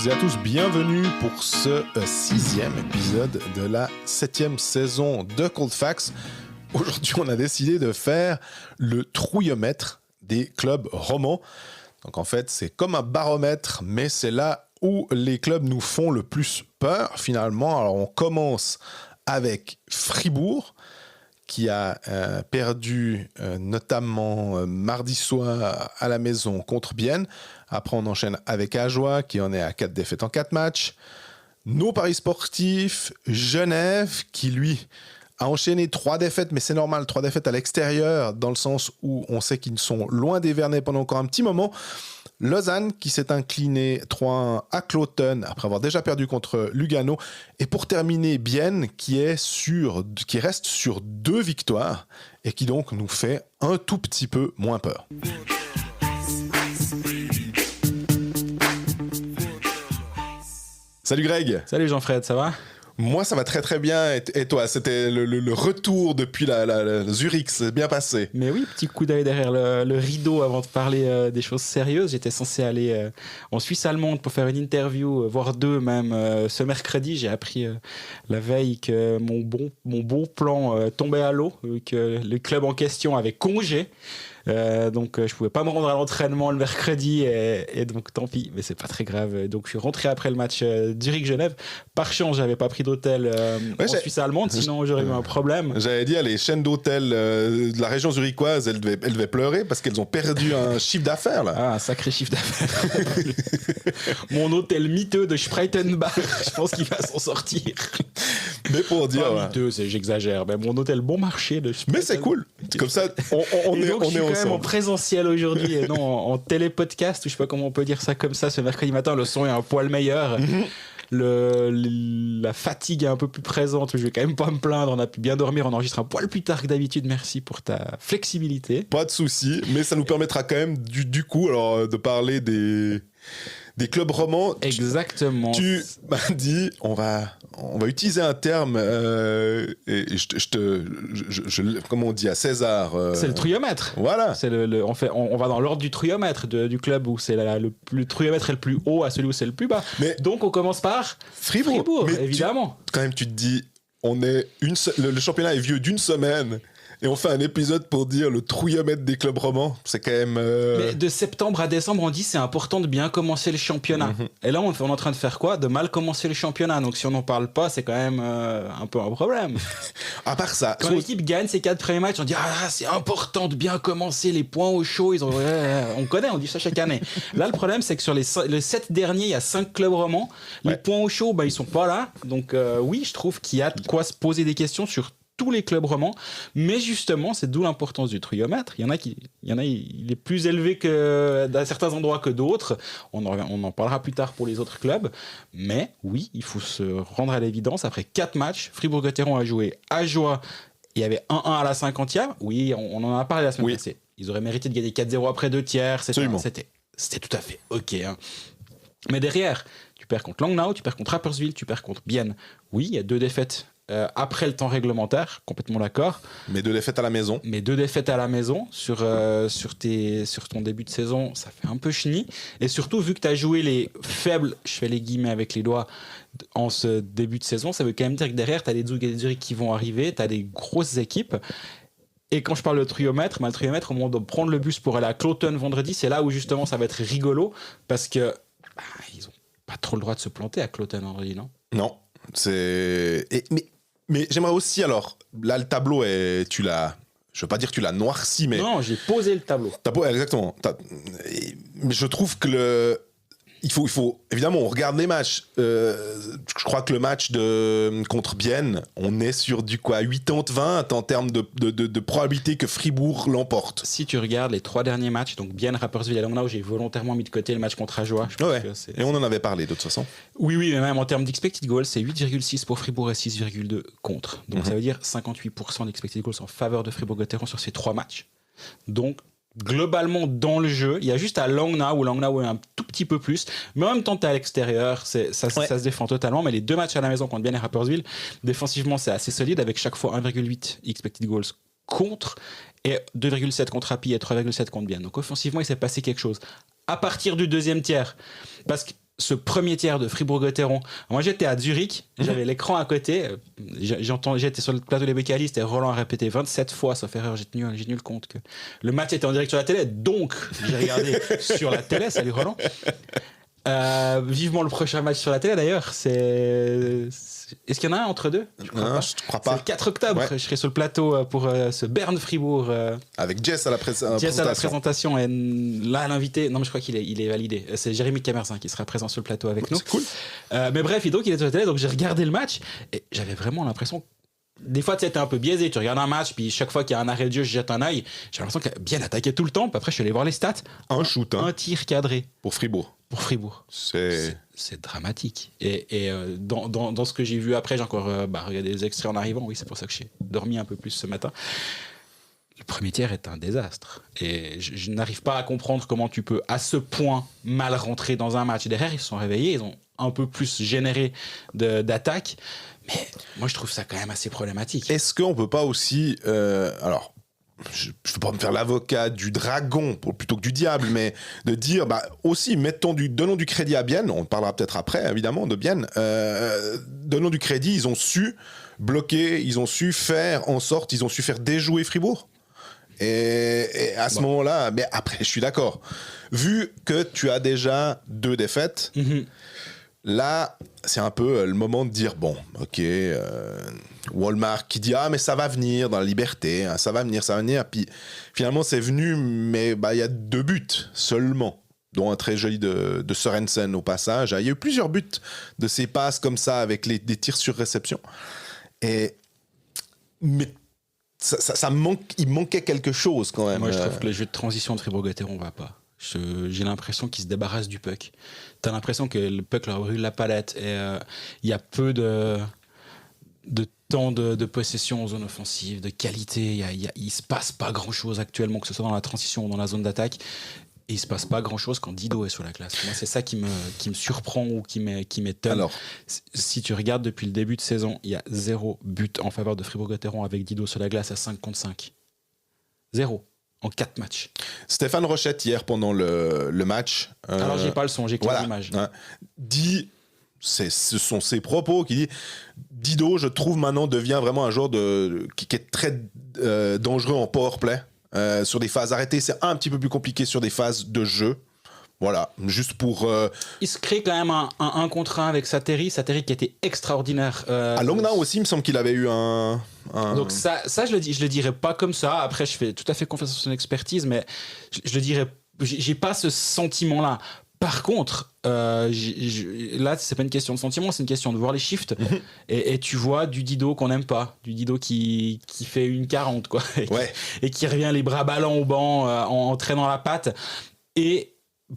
toutes et à tous, bienvenue pour ce 6e épisode de la 7e saison de Cold Facts. Aujourd'hui, on a décidé de faire le trouillomètre des clubs romans. Donc en fait, c'est comme un baromètre, mais c'est là où les clubs nous font le plus peur finalement. Alors on commence avec Fribourg, qui a perdu notamment mardi soir à la maison contre Bienne. Après, on enchaîne avec Ajoie, qui en est à 4 défaites en 4 matchs. Nos paris sportifs, Genève, qui lui a enchaîné 3 défaites, mais c'est normal, 3 défaites à l'extérieur, dans le sens où on sait qu'ils sont loin des Vernets pendant encore un petit moment. Lausanne, qui s'est incliné 3-1 à Cloton, après avoir déjà perdu contre Lugano. Et pour terminer, Bienne, qui reste sur 2 victoires, et qui donc nous fait un tout petit peu moins peur. Salut Greg. Salut Jean-Fred, ça va ? Moi, ça va très très bien. Et toi, c'était le retour depuis la Zurich, c'est bien passé. Mais oui, petit coup d'œil derrière le rideau avant de parler des choses sérieuses. J'étais censé aller en Suisse allemande pour faire une interview, voire 2 même, ce mercredi. J'ai appris la veille que mon bon plan tombait à l'eau, que le club en question avait congé. Donc je pouvais pas me rendre à l'entraînement le mercredi et donc tant pis, mais c'est pas très grave. Donc je suis rentré après le match Zurich-Genève. Par chance, j'avais pas pris d'hôtel en Suisse allemande, sinon j'aurais eu un problème. J'allais dire, les chaînes d'hôtels de la région zurichoise, elles devaient pleurer parce qu'elles ont perdu un chiffre d'affaires là. Ah, un sacré chiffre d'affaires. Mon hôtel miteux de Spreitenbach, je pense qu'il va s'en sortir. Mais pour dire, pas miteux, j'exagère. Mais mon hôtel bon marché de Spreitenbach. Mais c'est cool. Comme ça, on est quand même en présentiel aujourd'hui et non en télé-podcast, ou je sais pas comment on peut dire ça comme ça, ce mercredi matin, le son est un poil meilleur. La fatigue est un peu plus présente, je vais quand même pas me plaindre, on a pu bien dormir, on enregistre un poil plus tard que d'habitude, merci pour ta flexibilité. Pas de souci, mais ça nous permettra quand même du coup alors, de parler des clubs romans. Exactement. Tu m'as dit, on va utiliser un terme, et comment on dit à César. C'est le trouillomètre. Voilà. C'est on va dans l'ordre du trouillomètre du club où c'est le trouillomètre est le plus haut à celui où c'est le plus bas. Mais donc on commence par Fribourg évidemment. Quand même, tu te dis, le championnat est vieux d'une semaine. Et on fait un épisode pour dire le trouillomètre des clubs romans. C'est quand même... Mais de septembre à décembre, on dit c'est important de bien commencer le championnat. Et là, on est en train de faire quoi ? De mal commencer le championnat. Donc si on n'en parle pas, c'est quand même un peu un problème. À part ça... Quand l'équipe gagne ses 4 premiers matchs, on dit « Ah, c'est important de bien commencer les points au chaud. » On connaît, on dit ça chaque année. Là, le problème, c'est que sur les 7 derniers, il y a 5 clubs romans. Les points au chaud, ils sont pas là. Donc oui, je trouve qu'il y a de quoi se poser des questions sur tous les clubs romans, mais justement c'est d'où l'importance du trouillomètre. Il est plus élevé à certains endroits que d'autres, on en parlera plus tard pour les autres clubs, mais oui, il faut se rendre à l'évidence, après 4 matchs, Fribourg-Gotteron a joué à Ajoie, il y avait 1-1 à la 50e, oui, on en a parlé la semaine passée, ils auraient mérité de gagner 4-0 après 2 tiers, c'était tout à fait ok, hein. Mais derrière, tu perds contre Langnau, tu perds contre Rapperswil, tu perds contre Bienne, oui, il y a 2 défaites après le temps réglementaire, complètement d'accord. Mais 2 défaites à la maison. Mais 2 défaites à la maison sur ton début de saison, ça fait un peu chenille. Et surtout, vu que tu as joué les faibles, je fais les guillemets avec les doigts, en ce début de saison, ça veut quand même dire que derrière, tu as des Zug et des Zurich qui vont arriver, tu as des grosses équipes. Et quand je parle de trouillomètre, le trouillomètre, au moment de prendre le bus pour aller à Cloton vendredi, c'est là où justement ça va être rigolo, parce que ils ont pas trop le droit de se planter à Cloton vendredi, non ? Non. Mais j'aimerais aussi, alors, là, le tableau, je veux pas dire que tu l'as noirci, mais... Non, j'ai posé le tableau. Exactement. Mais je trouve que il faut évidemment, on regarde les matchs. Je crois que le match contre Bienne, on est sur du 80-20 en termes de probabilité que Fribourg l'emporte. Si tu regardes les 3 derniers matchs, donc Bienne, Rapperswil et Langnau, j'ai volontairement mis de côté le match contre Ajoie. Et on en avait parlé de toute façon. Oui, mais même en termes d'expected goals, c'est 8,6 pour Fribourg et 6,2 contre. Donc ça veut dire 58% d'expected goals en faveur de Fribourg-Gotteron sur ces 3 matchs. Donc globalement dans le jeu, il y a juste à Langnau où Langnau est un tout petit peu plus, mais en même temps t'es à l'extérieur, ça se défend totalement, mais les 2 matchs à la maison contre Bienne et Rapperswil, défensivement c'est assez solide avec chaque fois 1,8 expected goals contre et 2,7 contre Rappi et 3,7 contre Bienne. Donc offensivement il s'est passé quelque chose à partir du 2e tiers, parce que ce premier tiers de Fribourg-Gotteron. Moi, j'étais à Zurich, j'avais l'écran à côté. J'étais sur le plateau des Bécalistes et Roland a répété 27 fois, sauf erreur, j'ai tenu le compte que le match était en direct sur la télé, donc j'ai regardé sur la télé. Salut Roland. Vivement le prochain match sur la télé d'ailleurs. Est-ce qu'il y en a un entre deux? Je crois pas. C'est le 4 octobre. Ouais. Je serai sur le plateau pour ce Berne-Fribourg. Avec Jess à la présentation. Jess à la présentation. Et là, l'invité, non, mais je crois qu'il est validé. C'est Jérémy Camerzin qui sera présent sur le plateau avec nous. C'est cool. Mais bref, donc il est sur la télé, donc j'ai regardé le match et j'avais vraiment l'impression. Des fois, tu sais, t'es un peu biaisé. Tu regardes un match, puis chaque fois qu'il y a un arrêt de jeu, je jette un œil. J'ai l'impression qu'il a bien attaqué tout le temps. Puis après, je suis allé voir les stats. Un shoot. Un tir cadré. Pour Fribourg. C'est dramatique. Et dans ce que j'ai vu après, j'ai encore regardé des extraits en arrivant. Oui, c'est pour ça que j'ai dormi un peu plus ce matin. Le premier tiers est un désastre. Et je n'arrive pas à comprendre comment tu peux à ce point mal rentrer dans un match. Derrière, ils se sont réveillés. Ils ont un peu plus généré d'attaques. Mais moi, je trouve ça quand même assez problématique. Est-ce qu'on peut pas aussi... alors, je ne veux pas me faire l'avocat du dragon plutôt que du diable, mais de dire, aussi, donnons du crédit à Bienne, on parlera peut-être après, évidemment, de Bienne, donnons du crédit, ils ont su bloquer, ils ont su faire en sorte, ils ont su faire déjouer Fribourg. Et à ce moment-là, mais après, je suis d'accord. Vu que tu as déjà 2 défaites, là, c'est un peu le moment de dire, bon, ok, Walmart qui dit, mais ça va venir dans la liberté, hein, ça va venir. Puis finalement, c'est venu, mais il y a 2 buts seulement, dont un très joli de Sorensen au passage. Il y a eu plusieurs buts de ces passes comme ça, avec des tirs sur réception. Mais il manquait quelque chose quand même. Moi, je trouve que le jeu de transition de Fribourg-Gotteron va pas. J'ai l'impression qu'ils se débarrassent du puck. T'as l'impression que le puck leur brûle la palette et il y a peu de temps de possession en zone offensive, de qualité. Il se passe pas grand-chose actuellement, que ce soit dans la transition ou dans la zone d'attaque. Et il se passe pas grand-chose quand Dido est sur la glace. Moi, c'est ça qui me surprend ou qui m'étonne. Alors, si tu regardes depuis le début de saison, il y a 0 but en faveur de Fribourg-Gotteron avec Dido sur la glace à 5 contre 5. 0. En 4 matchs. Stéphane Rochette, hier, pendant le match... Alors, j'ai pas le son, j'ai que l'image. Dit, ce sont ses propos, qui dit « Dido, je trouve, maintenant, devient vraiment un joueur qui est très dangereux en powerplay. Sur des phases arrêtées, c'est un petit peu plus compliqué sur des phases de jeu. » Voilà, juste pour... Il se crée quand même un contre 1 avec Sateri qui était extraordinaire. À Langnau aussi, il me semble qu'il avait eu un... Donc ça je le dirais pas comme ça. Après, je fais tout à fait confiance à son expertise, mais je le dirais... J'ai pas ce sentiment-là. Par contre, là, c'est pas une question de sentiment, c'est une question de voir les shifts. Et tu vois du Dido qu'on n'aime pas. Du Dido qui fait une 40, quoi. Et qui revient les bras ballants au banc en traînant la patte. Et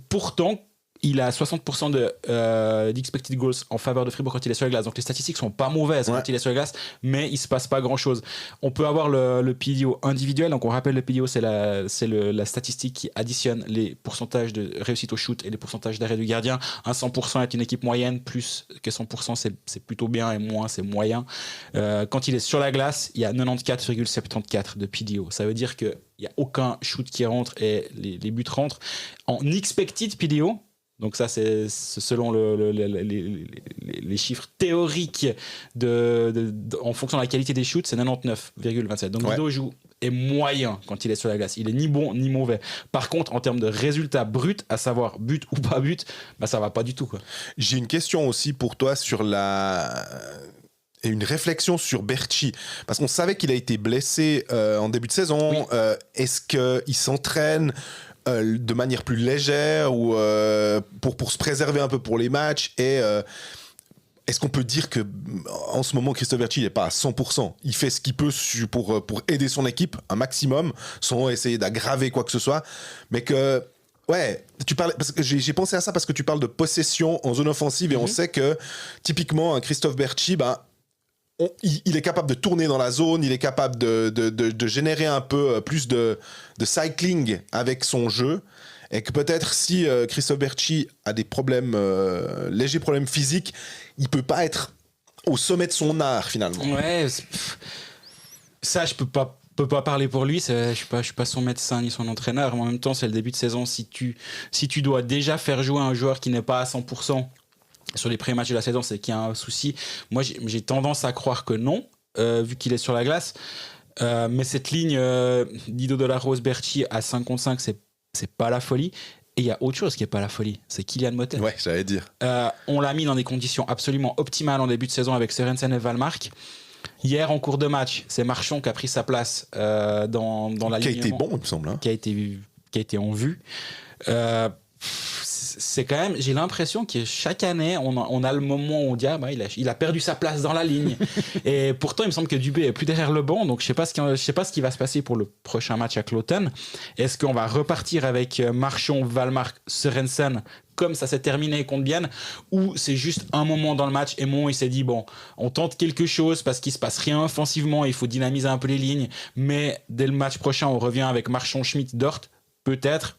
pourtant, il a 60% d'expected goals en faveur de Fribourg quand il est sur la glace. Donc les statistiques sont pas mauvaises quand il est sur la glace, mais il se passe pas grand-chose. On peut avoir le PDO individuel. Donc on rappelle, le PDO, c'est la statistique qui additionne les pourcentages de réussite au shoot et les pourcentages d'arrêt du gardien. Un 100% est une équipe moyenne, plus que 100% c'est plutôt bien, et moins c'est moyen. Quand il est sur la glace, il y a 94,74 de PDO. Ça veut dire que il n'y a aucun shoot qui rentre et les buts rentrent. En expected PDO, donc ça c'est selon les chiffres théoriques en fonction de la qualité des shoots, c'est 99,27. Donc Dido est moyen quand il est sur la glace. Il est ni bon ni mauvais. Par contre, en termes de résultats bruts, à savoir but ou pas but, ça va pas du tout, quoi. J'ai une question aussi pour toi sur et une réflexion sur Berchi, parce qu'on savait qu'il a été blessé en début de saison. Oui. Est-ce qu'il s'entraîne de manière plus légère ou pour se préserver un peu pour les matchs, et est-ce qu'on peut dire que en ce moment Christophe Berchi n'est pas à 100%? Il fait ce qu'il peut pour aider son équipe un maximum sans essayer d'aggraver quoi que ce soit, mais que tu parles, parce que j'ai pensé à ça parce que tu parles de possession en zone offensive, et on sait que typiquement un Christophe Berchi, il est capable de tourner dans la zone, il est capable de générer un peu plus de cycling avec son jeu, et que peut-être si Christophe Berchi a des problèmes, légers problèmes physiques, il peut pas être au sommet de son art finalement. Ouais, ça je peux pas peux pas parler pour lui, je suis pas son médecin ni son entraîneur, mais en même temps c'est le début de saison. Si tu dois déjà faire jouer un joueur qui n'est pas à 100% sur les premiers matchs de la saison, c'est qu'il y a un souci. Moi j'ai tendance à croire que non, vu qu'il est sur la glace. Mais cette ligne Dido de la Rose Berchi à 5 contre 5, c'est pas la folie. Et il y a autre chose qui n'est pas la folie, c'est Kylian Motet. Ouais, j'allais dire. On l'a mis dans des conditions absolument optimales en début de saison avec Sørensen et Wallmark. Hier, en cours de match, c'est Marchand qui a pris sa place dans la ligne. Qui a été bon, il me semble. Hein. Qui a été en vue. C'est quand même, j'ai l'impression que chaque année, on a le moment où on dit il a perdu sa place dans la ligne. Et pourtant, il me semble que Dubé est plus derrière le banc, donc je sais pas ce qui va se passer pour le prochain match à Cloton. Est-ce qu'on va repartir avec Marchand, Wallmark, Sørensen comme ça s'est terminé contre Bienne, ou c'est juste un moment dans le match et il s'est dit bon, on tente quelque chose parce qu'il se passe rien offensivement, il faut dynamiser un peu les lignes, mais dès le match prochain, on revient avec Marchand, Schmitt, Dort, peut-être.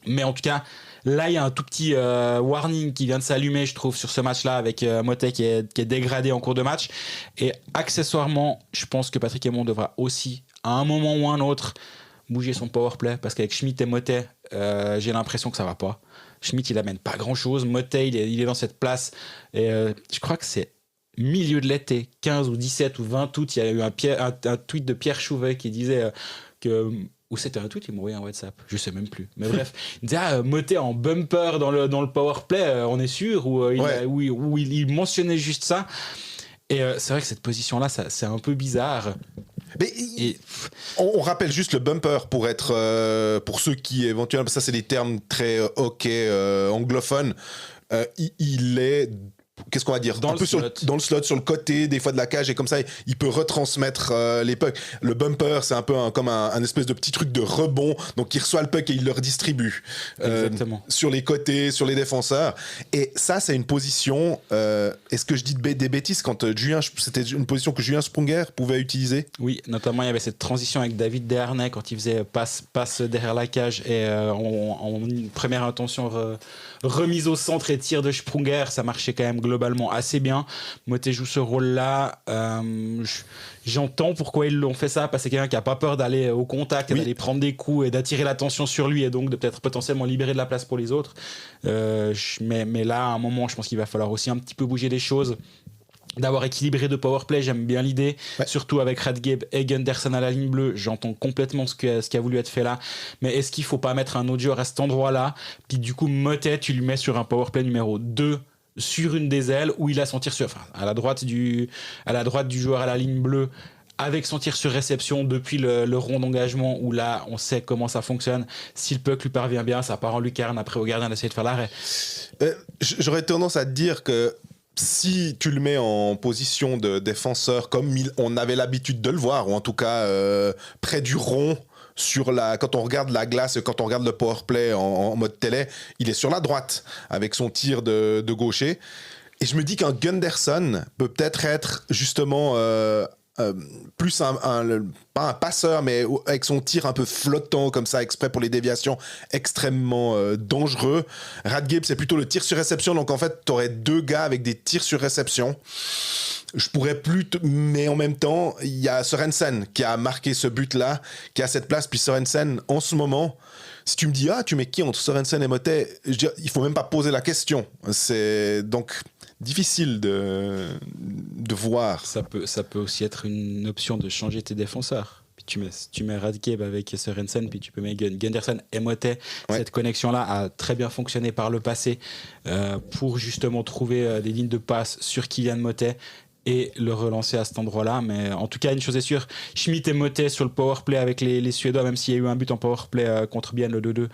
Mais en tout cas, là, il y a un tout petit warning qui vient de s'allumer, je trouve, sur ce match-là, avec Motet qui est dégradé en cours de match. Et accessoirement, je pense que Patrick Aymon devra aussi, à un moment ou un autre, bouger son powerplay, parce qu'avec Schmitt et Motet, j'ai l'impression que ça va pas. Schmitt, il amène pas grand-chose. Motet, il est dans cette place. Et je crois que c'est milieu de l'été, 15 ou 17 ou 20 août, il y a eu un tweet de Pierre Chouvet qui disait que... Ou c'était un tweet, il m'a envoyé un WhatsApp, je sais même plus. Mais bref, il disait Motet en bumper dans le powerplay, on est sûr, ou il mentionnait juste ça. Et c'est vrai que cette position-là, c'est un peu bizarre. Mais on rappelle juste le bumper pour ceux qui éventuellement, ça c'est des termes très anglophones. Il est, qu'est-ce qu'on va dire, dans le slot, sur le côté, des fois de la cage, et comme ça, il peut retransmettre les pucks. Le bumper, c'est un peu comme un espèce de petit truc de rebond, donc il reçoit le puck et il le redistribue sur les côtés, sur les défenseurs. Et ça, c'est une position, est-ce que je dis des bêtises, quand c'était une position que Julien Sprunger pouvait utiliser? Oui, notamment il y avait cette transition avec David Desharnais quand il faisait passe derrière la cage et en première intention remise au centre et tir de Sprunger, ça marchait quand même globalement assez bien. Motet joue ce rôle-là. J'entends pourquoi ils l'ont fait ça, parce que c'est quelqu'un qui n'a pas peur d'aller au contact et d'aller prendre des coups et d'attirer l'attention sur lui et donc de peut-être potentiellement libérer de la place pour les autres. Mais là, à un moment, je pense qu'il va falloir aussi un petit peu bouger les choses. D'avoir équilibré de powerplay, j'aime bien l'idée, surtout avec Radgeb et Gunderson à la ligne bleue. J'entends complètement ce qui a voulu être fait là, mais est-ce qu'il faut pas mettre un autre joueur à cet endroit-là, puis du coup Motet, tu lui mets sur un powerplay numéro 2 sur une des ailes où il a son tir à la droite du joueur à la ligne bleue, avec son tir sur réception depuis le rond d'engagement, où là on sait comment ça fonctionne. Si le puck lui parvient bien, ça part en lucarne après au gardien d'essayer de faire l'arrêt. J'aurais tendance à te dire que si tu le mets en position de défenseur, comme on avait l'habitude de le voir, ou en tout cas près du rond, quand on regarde la glace, quand on regarde le powerplay en mode télé, il est sur la droite avec son tir de gaucher. Et je me dis qu'un Gunderson peut peut-être être justement plus pas un passeur, mais avec son tir un peu flottant comme ça, exprès pour les déviations, extrêmement dangereux. Radgeb, c'est plutôt le tir sur réception, donc en fait t'aurais deux gars avec des tirs sur réception. Je pourrais plus, mais en même temps, il y a Sørensen qui a marqué ce but-là, qui a cette place. Puis Sørensen, en ce moment, si tu me dis tu mets qui entre Sørensen et Motet, je dis, il faut même pas poser la question. C'est donc difficile de voir. Ça peut aussi être une option de changer tes défenseurs. Puis tu mets Radgeb avec Sørensen, puis tu peux mettre Gunderson et Motet. Cette connexion-là a très bien fonctionné par le passé pour justement trouver des lignes de passe sur Kylian Motet et le relancer à cet endroit-là. Mais en tout cas, une chose est sûre, Schmitt et Motet sur le powerplay avec les Suédois, même s'il y a eu un but en powerplay contre Bienne, le 2-2,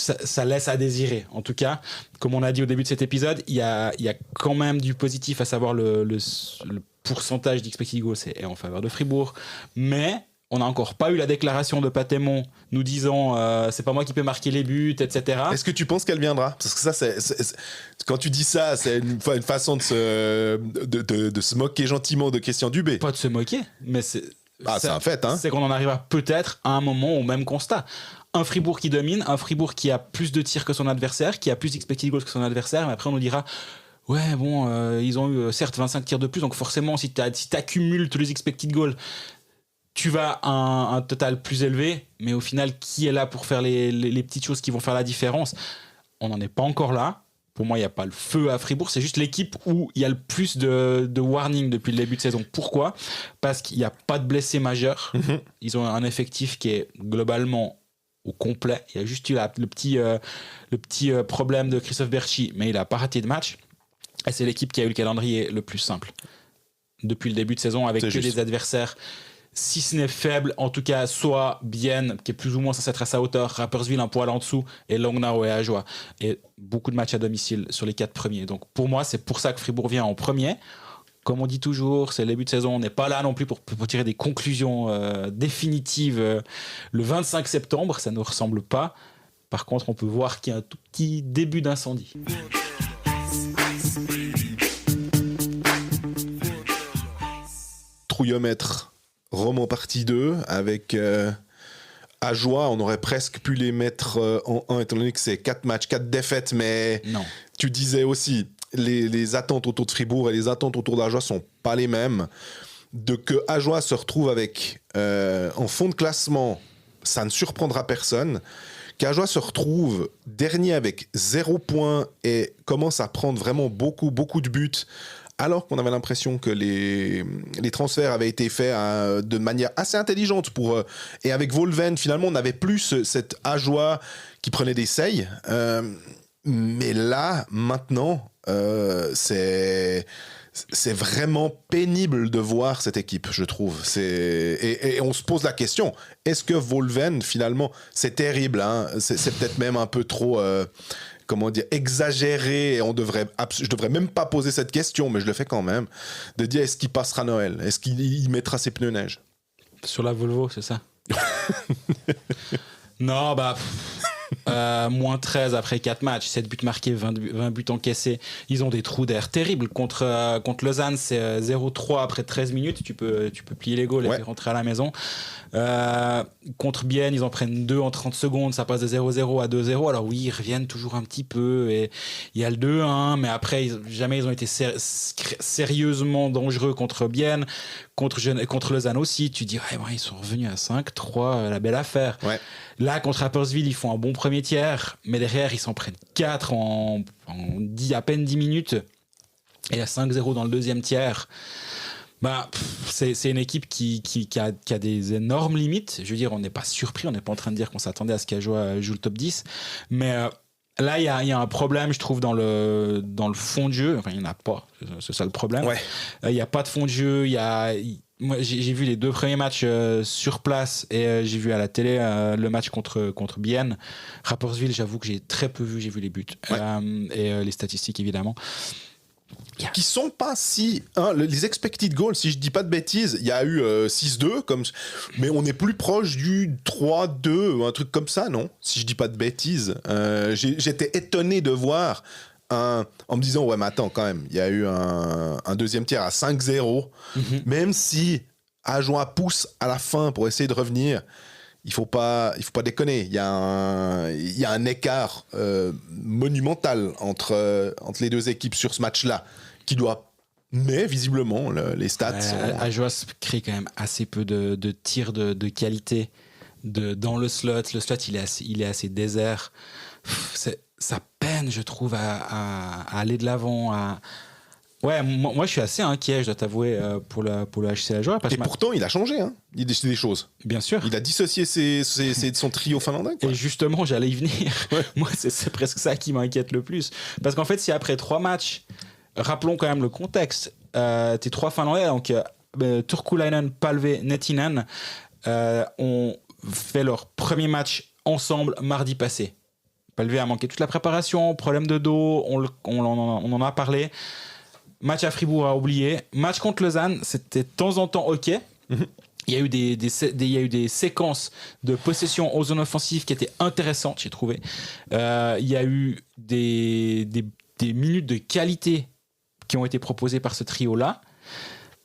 ça laisse à désirer. En tout cas, comme on a dit au début de cet épisode, il y a quand même du positif, à savoir le pourcentage d'expected goals est en faveur de Fribourg, mais on n'a encore pas eu la déclaration de Pat Aymon nous disant c'est pas moi qui peux marquer les buts, etc. Est-ce que tu penses qu'elle viendra? Parce que ça, quand tu dis ça, c'est une façon de se moquer gentiment de Christian Dubé. Pas de se moquer, mais c'est un fait. Hein. C'est qu'on en arrivera peut-être à un moment au même constat. Un Fribourg qui domine, un Fribourg qui a plus de tirs que son adversaire, qui a plus d'expected goals que son adversaire, mais après on nous dira Ouais, bon, ils ont eu certes 25 tirs de plus, donc forcément, si tu accumules tous les expected goals, tu vas à un total plus élevé, mais au final, qui est là pour faire les petites choses qui vont faire la différence? On n'en est pas encore là. Pour moi, il n'y a pas le feu à Fribourg. C'est juste l'équipe où il y a le plus de warning depuis le début de saison. Pourquoi ? Parce qu'il n'y a pas de blessés majeurs. Ils ont un effectif qui est globalement au complet. Il y a juste eu le petit problème de Christophe Berchi, mais il n'a pas raté de match. Et c'est l'équipe qui a eu le calendrier le plus simple depuis le début de saison, avec que des adversaires, si ce n'est faible, en tout cas, soit Bienne, qui est plus ou moins censé être à sa hauteur, Rapperswil un poil en dessous, et Langnau et Ajoie. Et beaucoup de matchs à domicile sur les 4 premiers. Donc pour moi, c'est pour ça que Fribourg vient en premier. Comme on dit toujours, c'est le début de saison, on n'est pas là non plus pour tirer des conclusions définitives le 25 septembre, ça ne nous ressemble pas. Par contre, on peut voir qu'il y a un tout petit début d'incendie. Trouillomètre, Romans partie 2, avec Ajoie, on aurait presque pu les mettre en 1, étant donné que c'est 4 matchs, 4 défaites, mais non. Tu disais aussi, les attentes autour de Fribourg et les attentes autour d'Ajoie sont pas les mêmes. De que Ajoie se retrouve avec, en fond de classement, ça ne surprendra personne. Qu'Ajoie se retrouve dernier avec 0 points et commence à prendre vraiment beaucoup de buts, alors qu'on avait l'impression que les transferts avaient été faits de manière assez intelligente. Et avec Volven, finalement, on n'avait plus cette Ajoie qui prenait des seils. Mais là, maintenant, c'est vraiment pénible de voir cette équipe, je trouve. Et on se pose la question, est-ce que Volven, finalement, c'est terrible, hein, c'est peut-être même un peu trop... comment dire, exagéré, et je devrais même pas poser cette question, mais je le fais quand même, de dire est-ce qu'il passera Noël, est-ce qu'il mettra ses pneus neige sur la Volvo, c'est ça? Non, bah moins 13 après 4 matchs, 7 buts marqués, 20 buts encaissés. Ils ont des trous d'air terribles. Contre Lausanne, c'est 0-3 après 13 minutes. Tu peux plier les goals et rentrer à la maison. Contre Bienne, ils en prennent 2 en 30 secondes. Ça passe de 0-0 à 2-0. Alors oui, ils reviennent toujours un petit peu. Et il y a le 2-1, mais après, jamais ils ont été sérieusement dangereux contre Bienne. Contre Lausanne aussi, tu dis, ouais, bon, ils sont revenus à 5-3, la belle affaire. Ouais. Là, contre Rapperswil, ils font un bon premier tiers, mais derrière, ils s'en prennent 4 en à peine 10 minutes. Et il y a 5-0 dans le deuxième tiers. Bah, c'est une équipe qui a des énormes limites. Je veux dire, on n'est pas surpris, on n'est pas en train de dire qu'on s'attendait à ce qu'Ajoie joue le top 10. Mais là, il y a un problème, je trouve, dans le fond de jeu. Enfin, il n'y en a pas, c'est ça le problème. Ouais. Il n'y a pas de fond de jeu, moi, j'ai vu les 2 premiers matchs sur place et j'ai vu à la télé le match contre Bienne. Rapperswil, j'avoue que j'ai très peu vu, j'ai vu les buts et les statistiques évidemment. Qui sont pas si... les expected goals, si je dis pas de bêtises, il y a eu 6-2, mais on est plus proche du 3-2 ou un truc comme ça, non ? Si je dis pas de bêtises. J'étais étonné de voir... en me disant, ouais, mais attends, quand même, il y a eu un deuxième tiers à 5-0. Même si Ajoie pousse à la fin pour essayer de revenir, il faut pas déconner. Il y a un écart monumental entre les deux équipes sur ce match-là, qui doit... Mais visiblement, les stats sont... Ajoie crée quand même assez peu de tirs de qualité dans le slot. Le slot, il est assez désert. Ça peine, je trouve, à aller de l'avant. Ouais, moi je suis assez inquiet, je dois t'avouer, pour le HC Ajoie. Et pourtant, il a changé, hein. Il a décidé des choses. Bien sûr. Il a dissocié son trio finlandais, quoi. Et justement, j'allais y venir. Ouais. Moi, c'est presque ça qui m'inquiète le plus. Parce qu'en fait, si après 3 matchs, rappelons quand même le contexte, tes 3 Finlandais, donc Turkulainen, Palve, Nettinen, ont fait leur premier match ensemble mardi passé. Palve a manqué toute la préparation, problème de dos, on en a parlé. Match à Fribourg à oublier. Match contre Lausanne, c'était de temps en temps OK. Il y a eu des séquences de possession aux zones offensives qui étaient intéressantes, j'ai trouvé. Il y a eu des minutes de qualité qui ont été proposées par ce trio-là.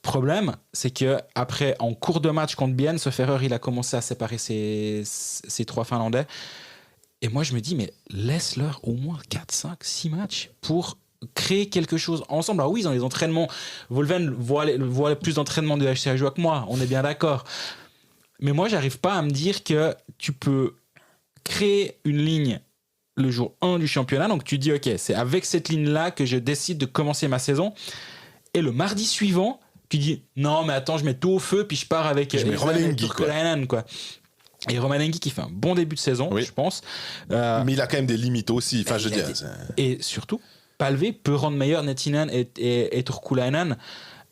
Problème, c'est qu'après, en cours de match contre Bienne, ce Ferrer, il a commencé à séparer ces 3 Finlandais. Et moi, je me dis, mais laisse-leur au moins 4, 5, 6 matchs pour créer quelque chose ensemble. Alors oui, dans les entraînements, Wolven voit plus d'entraînements de HC Ajoie que moi, on est bien d'accord. Mais moi, j'arrive pas à me dire que tu peux créer une ligne le jour 1 du championnat. Donc tu dis, ok, c'est avec cette ligne-là que je décide de commencer ma saison. Et le mardi suivant, tu dis, non, mais attends, je mets tout au feu, puis je pars avec Romanengi, quoi. Et Romanengi qui fait un bon début de saison, je pense. Mais il a quand même des limites aussi. Enfin, je veux dire. Et surtout, Palvé peut rendre meilleur Nettinen et Turkulainen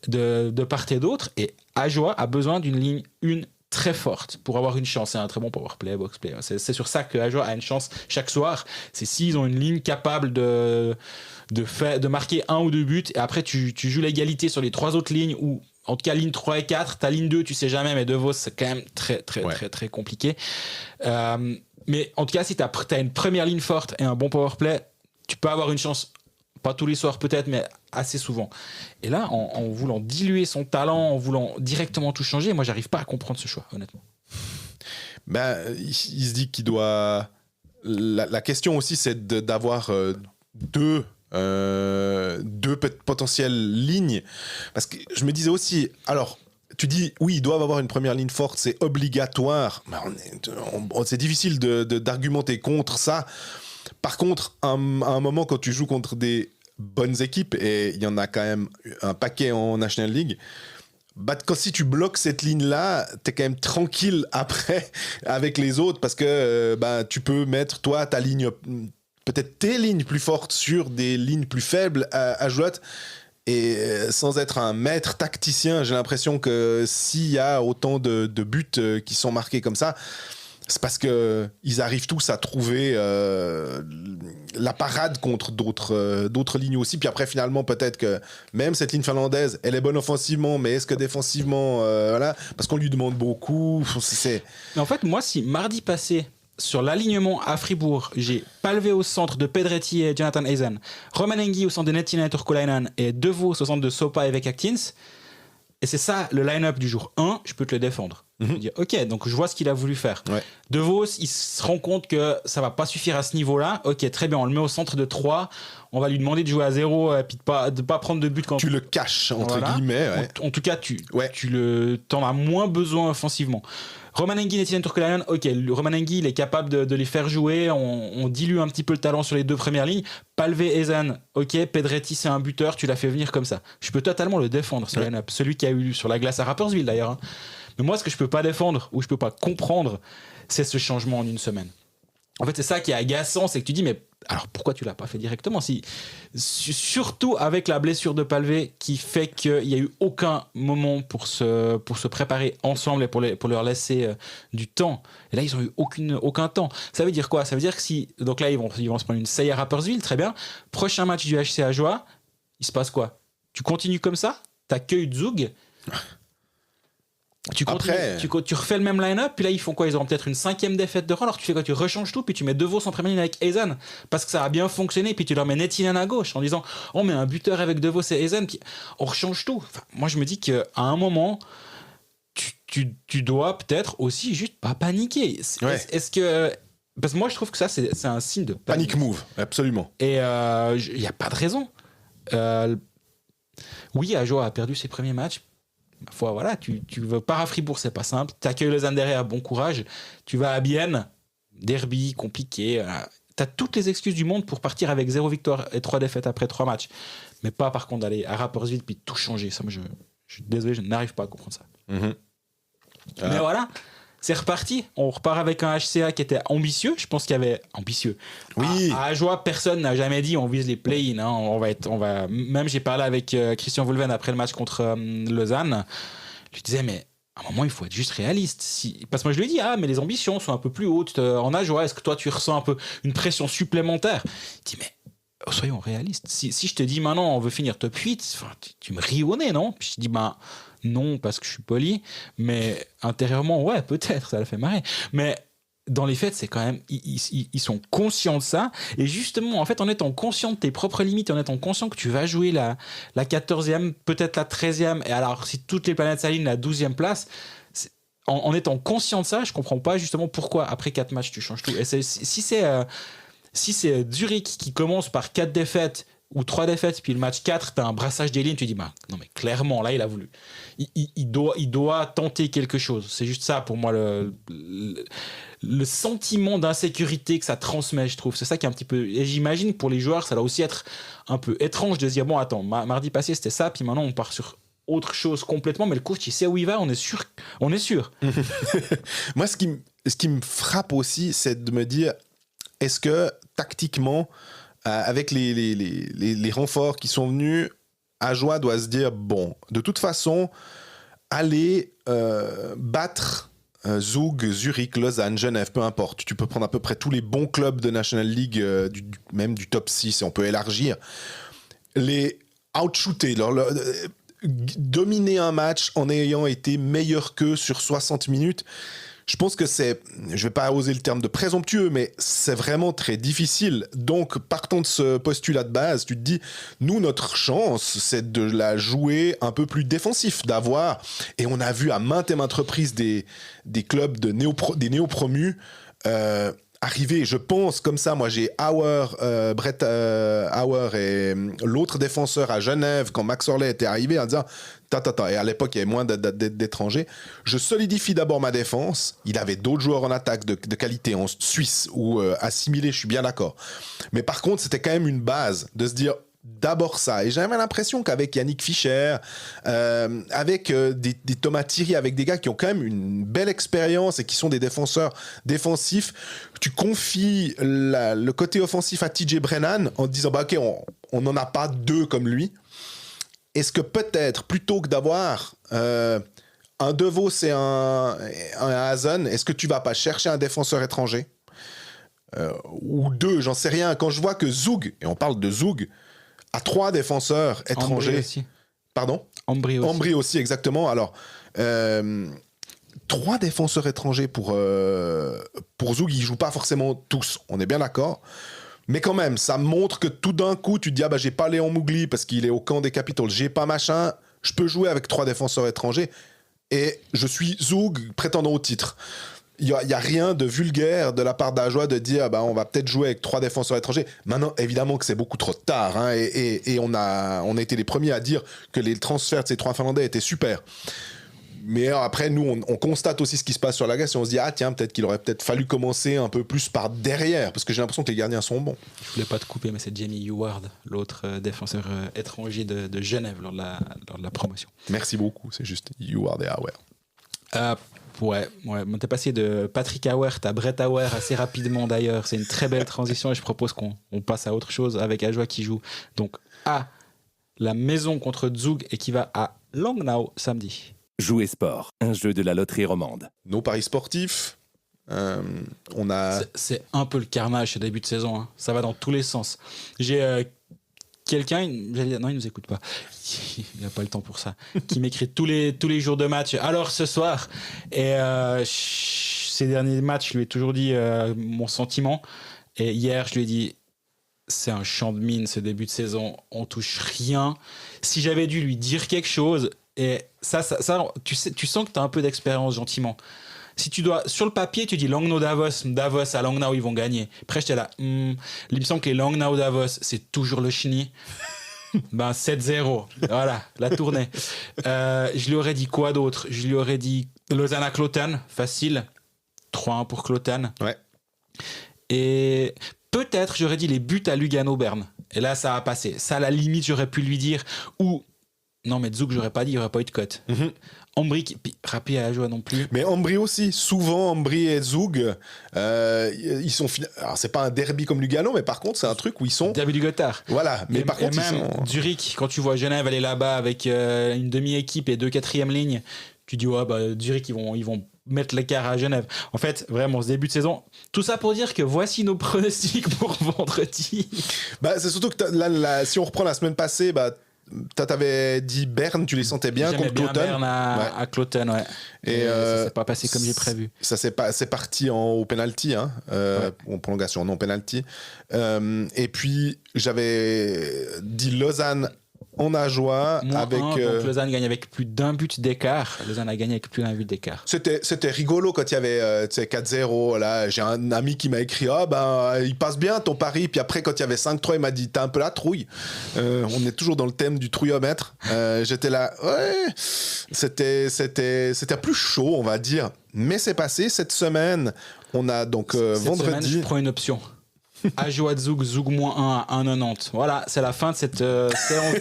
de part et d'autre. Et Ajoa a besoin d'une ligne 1 très forte pour avoir une chance. C'est un très bon powerplay, boxplay. C'est sur ça que Ajoa a une chance chaque soir. C'est s'ils ont une ligne capable de marquer 1 ou 2 buts. Et après, tu joues l'égalité sur les 3 autres lignes ou en tout cas ligne 3 et 4. Ta ligne 2, tu sais jamais, mais De Vos, c'est quand même très compliqué. Mais en tout cas, si tu as une première ligne forte et un bon powerplay, tu peux avoir une chance. Pas tous les soirs peut-être, mais assez souvent. Et là, en voulant diluer son talent, en voulant directement tout changer, moi, j'arrive pas à comprendre ce choix, honnêtement. Il se dit qu'il doit... La question aussi, c'est d'avoir deux potentielles lignes. Parce que je me disais aussi... Alors, tu dis, oui, ils doivent avoir une première ligne forte, c'est obligatoire. Mais c'est difficile d'argumenter contre ça. Par contre, à un moment, quand tu joues contre des bonnes équipes, et il y en a quand même un paquet en National League, quand si tu bloques cette ligne-là, t'es quand même tranquille après avec les autres, parce que tu peux mettre, toi, ta ligne, peut-être tes lignes plus fortes sur des lignes plus faibles à jouer. Et sans être un maître tacticien, j'ai l'impression que s'il y a autant de buts qui sont marqués comme ça, c'est parce qu'ils arrivent tous à trouver la parade contre d'autres lignes aussi. Puis après, finalement, peut-être que même cette ligne finlandaise, elle est bonne offensivement, mais est-ce que défensivement, voilà, parce qu'on lui demande beaucoup. Mais en fait, moi, si mardi passé, sur l'alignement à Fribourg, j'ai Palvé au centre de Pedretti et Jonathan Eisen, Romanengi au centre de Nettinen et Turkulainen et De Vos au centre de Sopa et Vekaktins, et c'est ça le line-up du jour 1, je peux te le défendre. Je peux dire, ok, donc je vois ce qu'il a voulu faire. Ouais. De Vos, il se rend compte que ça va pas suffire à ce niveau-là. Ok, très bien, on le met au centre de 3. On va lui demander de jouer à 0 et puis de pas prendre de but quand tu le caches, entre guillemets. Ouais. En tout cas, t'en as moins besoin offensivement. Romanengi, Nettinen, Turkulainen, ok, Romanengi, il est capable de les faire jouer. On dilue un petit peu le talent sur les 2 premières lignes. Palvé, Ezen, ok, Pedretti, c'est un buteur, tu l'as fait venir comme ça. Je peux totalement le défendre, ce line-up. Celui qui a eu sur la glace à Rapperswil, d'ailleurs. Hein. Mais moi, ce que je peux pas défendre ou je peux pas comprendre, c'est ce changement en une semaine. En fait, c'est ça qui est agaçant, c'est que tu dis, mais alors pourquoi tu l'as pas fait directement surtout avec la blessure de Palvé qui fait qu'il n'y a eu aucun moment pour se préparer ensemble et pour leur laisser du temps. Et là, ils ont eu aucun temps. Ça veut dire quoi ? Ça veut dire que donc là, ils vont se prendre une saille à Rapperswil, très bien. Prochain match du HC Ajoie, il se passe quoi ? Tu continues comme ça ? T'accueilles Zug ? Tu refais le même line-up, puis là ils font quoi ? Ils auront peut-être une 5e défaite de rang. Alors tu fais quoi ? Tu rechanges tout, puis tu mets De Vos en première ligne avec Eisen parce que ça a bien fonctionné, puis tu leur mets Nettinen à gauche en disant on met un buteur avec De Vos et Eisen, puis on rechange tout. Enfin, moi je me dis qu'à un moment tu dois peut-être aussi juste pas paniquer. Est-ce que parce que moi je trouve que ça c'est un signe de panic move, absolument. Et il y a pas de raison. Oui, Ajoa a perdu ses premiers matchs. Voilà, tu pars à Fribourg, c'est pas simple. Tu accueilles Lausanne derrière, bon courage. Tu vas à Bienne, derby, compliqué. Tu as toutes les excuses du monde pour partir avec 0 victoire et 3 défaites après 3 matchs. Mais pas par contre d'aller à Rapperswil puis tout changer. Ça, moi, je suis désolé, je n'arrive pas à comprendre ça. Mais voilà, c'est reparti. On repart avec un HCA qui était ambitieux. Je pense qu'il y avait ambitieux. Oui. À Ajoie, personne n'a jamais dit on vise les play-in. Hein. Même j'ai parlé avec Christian Wolven après le match contre Lausanne. Je lui disais mais à un moment il faut être juste réaliste. Parce que moi je lui ai dit mais les ambitions sont un peu plus hautes en Ajoie. Est-ce que toi tu ressens un peu une pression supplémentaire ? Il dit mais soyons réalistes. Si je te dis maintenant on veut finir top 8, tu me ris au nez, non ? Puis je dis non, parce que je suis poli, mais intérieurement, ouais, peut-être, ça le fait marrer. Mais dans les faits, c'est quand même, ils sont conscients de ça. Et justement, en fait, en étant conscient de tes propres limites, en étant conscient que tu vas jouer la 14e, peut-être la 13e, et alors si toutes les planètes s'alignent, la 12e place, en étant conscient de ça, je comprends pas justement pourquoi après 4 matchs, tu changes tout. Et si c'est Zurich qui commence par 4 défaites, ou 3 défaites, puis le match 4, tu as un brassage des lignes, tu dis, bah, non mais clairement, là, il a voulu. Il doit tenter quelque chose. C'est juste ça, pour moi, le sentiment d'insécurité que ça transmet, je trouve. C'est ça qui est un petit peu... Et j'imagine que pour les joueurs, ça doit aussi être un peu étrange de se dire, bon, attends, mardi passé, c'était ça, puis maintenant, on part sur autre chose complètement, mais le coach, il sait où il va, on est sûr. Moi, ce qui me frappe aussi, c'est de me dire, est-ce que, tactiquement, avec les renforts qui sont venus, Ajoie doit se dire, bon, de toute façon, aller battre Zug, Zurich, Lausanne, Genève, peu importe. Tu peux prendre à peu près tous les bons clubs de National League, même du top 6, et on peut élargir. Les outshooter, dominer un match en ayant été meilleur qu'eux sur 60 minutes. Je pense que c'est, je vais pas oser le terme de présomptueux, mais c'est vraiment très difficile. Donc, partant de ce postulat de base, tu te dis, nous, notre chance, c'est de la jouer un peu plus défensif, d'avoir, et on a vu à maintes et maintes reprises des clubs des néo-promus arriver, je pense, comme ça. Moi, j'ai Brett Auer et l'autre défenseur à Genève, quand Max Orley était arrivé, en disant et à l'époque, il y avait moins d'étrangers. Je solidifie d'abord ma défense. Il avait d'autres joueurs en attaque de qualité en Suisse ou assimilés, je suis bien d'accord. Mais par contre, c'était quand même une base de se dire d'abord ça. Et j'avais l'impression qu'avec Yannick Fischer, avec des Thomas Thierry, avec des gars qui ont quand même une belle expérience et qui sont des défenseurs défensifs, tu confies le côté offensif à TJ Brennan en te disant bah, ok, on n'en a pas deux comme lui. Est-ce que peut-être, plutôt que d'avoir un De Vos et un Hazen, est-ce que tu vas pas chercher un défenseur étranger ou deux, j'en sais rien. Quand je vois que Zug, et on parle de Zug, a 3 défenseurs étrangers. Ambry aussi. Pardon ? Ambry aussi. Ambry aussi, exactement. Alors, 3 défenseurs étrangers pour Zug, ils jouent pas forcément tous, on est bien d'accord. Mais quand même, ça montre que tout d'un coup, tu te dis, ah bah j'ai pas Léon Mougli parce qu'il est au camp des Capitals, j'ai pas machin, je peux jouer avec 3 défenseurs étrangers et je suis Zug prétendant au titre. Il y a rien de vulgaire de la part d'Ajoie de dire, ah bah on va peut-être jouer avec 3 défenseurs étrangers. Maintenant, évidemment que c'est beaucoup trop tard, hein, et on a été les premiers à dire que les transferts de ces 3 Finlandais étaient super. Mais après, nous, on constate aussi ce qui se passe sur la glace et on se dit, ah tiens, peut-être qu'il aurait peut-être fallu commencer un peu plus par derrière, parce que j'ai l'impression que les gardiens sont bons. Je voulais pas te couper, mais c'est Jamie Heward, l'autre défenseur étranger de Genève lors de la promotion. Merci beaucoup, c'est juste Heward et Auer. Ouais. T'es passé de Patrick Auer à Brett Auer assez rapidement d'ailleurs. C'est une très belle transition et je propose qu'on passe à autre chose avec Ajoie qui joue donc à la maison contre Zug et qui va à Langnau samedi. Jouer sport, un jeu de la loterie romande. Nos paris sportifs, on a... C'est un peu le carnage ce début de saison, hein. Ça va dans tous les sens. J'ai quelqu'un, non il nous écoute pas, il n'a pas le temps pour ça, qui m'écrit tous les jours de match, alors ce soir, et ces derniers matchs je lui ai toujours dit mon sentiment, et hier je lui ai dit c'est un champ de mine ce début de saison, on touche rien. Si j'avais dû lui dire quelque chose, et ça tu sens que tu as un peu d'expérience gentiment. Si tu dois, sur le papier, tu dis Langnau-Davos à Langnau, ils vont gagner. Après, j'étais là, il me semble que les Langnau-Davos, c'est toujours le chenille. 7-0. Voilà, la tournée. Je lui aurais dit quoi d'autre ? Je lui aurais dit Lausanne à Cloton, facile. 3-1 pour Cloton. Ouais. Et peut-être, j'aurais dit les buts à Lugano-Berne. Et là, ça a passé. Ça, à la limite, j'aurais pu lui dire. Ou, non, mais Zug, j'aurais pas dit, il n'y aurait pas eu de cote. Mm-hmm. Ambry, Rapi à la joie non plus. Mais Ambry aussi, souvent Ambry et Zug, ils sont. Alors c'est pas un derby comme Lugano, mais par contre c'est un truc où ils sont. Derby du Gothard. Voilà, mais par contre même ils sont. Zurich, quand tu vois Genève aller là-bas avec une demi-équipe et 2 quatrièmes lignes, tu dis ouais bah Zurich ils vont mettre l'écart à Genève. En fait, vraiment, ce début de saison, tout ça pour dire que voici nos pronostics pour vendredi. C'est surtout que si on reprend la semaine passée, t'avais dit Berne, tu les sentais bien contre Cloton. Berne à Cloton, ouais. Et ça s'est pas passé comme j'ai prévu. C'est parti au penalty, hein, en prolongation, non penalty. Et puis j'avais dit Lausanne en Ajoie. Moins avec, 1, donc Lausanne gagne avec plus d'1 but d'écart. Lausanne a gagné avec plus d'1 but d'écart. C'était rigolo quand il y avait 4-0. Là, j'ai un ami qui m'a écrit il passe bien ton pari. Puis après, quand il y avait 5-3, il m'a dit t'as un peu la trouille. On est toujours dans le thème du trouillomètre. J'étais là, ouais. C'était plus chaud, on va dire. Mais c'est passé cette semaine. On a donc cette vendredi. Semaine, je prends une option. Ajoie Zug, Zug -1 à 1,90. Voilà, c'est la fin de cette séance,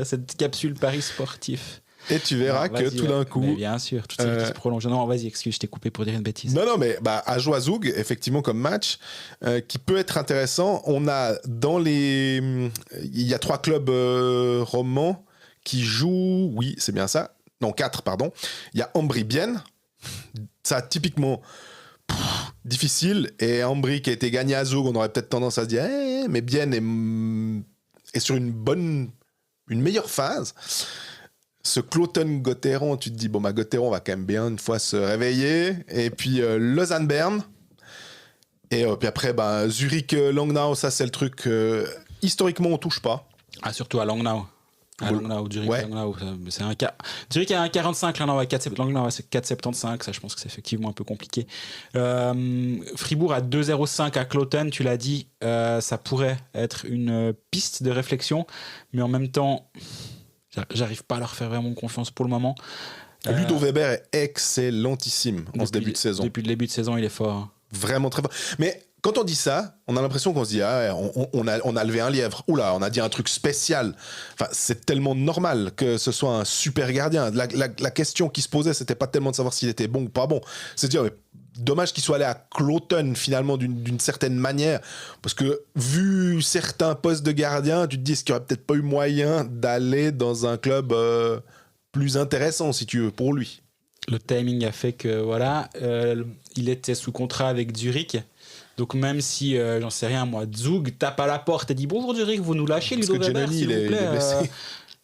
cette capsule Paris sportif. Et tu verras que tout d'un coup. Mais bien sûr, toute cette qui se prolonge. Non, vas-y, excuse, je t'ai coupé pour dire une bêtise. Non, mais Ajoie Zug, effectivement, comme match, qui peut être intéressant. On a il y a 3 clubs romans qui jouent. Oui, c'est bien ça. Non, 4, pardon. Il y a Ambry-Bienne. Ça, typiquement. Difficile, et Ambry qui a été gagné à Zug, on aurait peut-être tendance à se dire mais Bienne est sur une meilleure phase. Ce Cloton-Gotteron, tu te dis Gotteron va quand même bien une fois se réveiller, et puis Lausanne-Berne, et puis après Zurich-Langnau, ça c'est le truc historiquement on touche pas. Surtout à Langnau. Zurich, ouais. Langnau, c'est un cas. Zurich a 1,45, Langnau a 4,75. Ça, je pense que c'est effectivement un peu compliqué. Fribourg a 2,05 à Cloton, tu l'as dit. Ça pourrait être une piste de réflexion, mais en même temps, j'arrive pas à leur faire vraiment confiance pour le moment. Ludo Weber est excellentissime en ce début de saison. Depuis le début de saison, il est fort. Hein. Vraiment très fort. Mais quand on dit ça, on a l'impression qu'on se dit on a levé un lièvre. Oula, on a dit un truc spécial. Enfin, c'est tellement normal que ce soit un super gardien. La question qui se posait, c'était pas tellement de savoir s'il était bon ou pas bon. C'est de dire dommage qu'il soit allé à Cloton finalement d'une certaine manière, parce que vu certains postes de gardien, tu te dis est-ce qu'il n'y aurait peut-être pas eu moyen d'aller dans un club plus intéressant si tu veux pour lui. Le timing a fait que il était sous contrat avec Zurich. Donc même si, j'en sais rien, moi, Zug tape à la porte et dit « Bonjour Zurich, vous nous lâchez Ludo Weber, s'il vous plaît ?»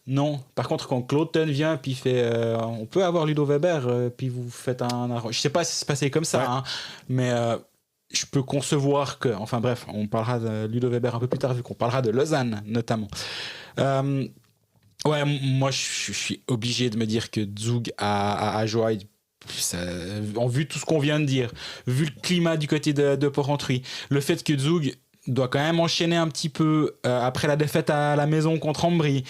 Non. Par contre, quand Cloton vient puis fait « On peut avoir Ludo Weber, puis vous faites un... » Je sais pas si c'est passé comme ça, hein, mais je peux concevoir que... Enfin bref, on parlera de Ludo Weber un peu plus tard, vu qu'on parlera de Lausanne, notamment. Moi, je suis obligé de me dire que Zug à Ajoie... en vue de tout ce qu'on vient de dire, vu le climat du côté de Porrentruy, le fait que Zug doit quand même enchaîner un petit peu après la défaite à la maison contre Ambry,